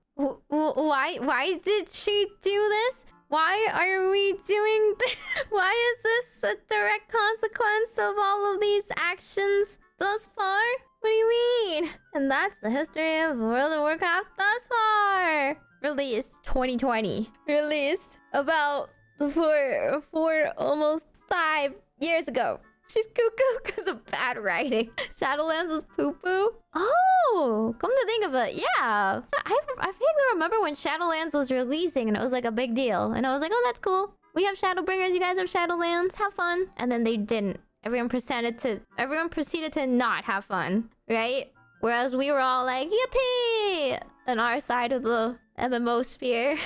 Why did she do this? Why are we doing this? Why is this a direct consequence of all of these actions thus far? What do you mean? And that's the history of World of Warcraft thus far. Released 2020. Released about four almost 5 years ago. She's cuckoo because of bad writing. Shadowlands was poo-poo. Oh, come to think of it, yeah. I vaguely remember when Shadowlands was releasing and it was like a big deal. And I was like, oh, that's cool. We have Shadowbringers, you guys have Shadowlands, have fun. And then they didn't. Everyone proceeded to not have fun, right? Whereas we were all like, yippee! On our side of the MMO sphere.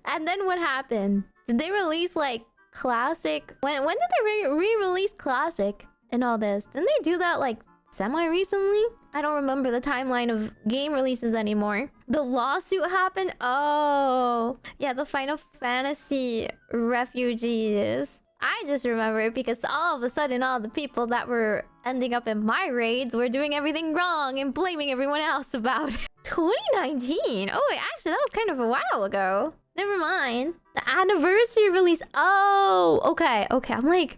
And then what happened? Did they release like Classic? When did they re-release Classic and all this? Didn't they do that like semi-recently? I don't remember the timeline of game releases anymore. The lawsuit happened? Oh, yeah, the Final Fantasy refugees. I just remember it because all of a sudden all the people that were ending up in my raids were doing everything wrong and blaming everyone else about it. 2019? Oh, wait, actually, that was kind of a while ago. Never mind. The anniversary release. Oh, okay. I'm like,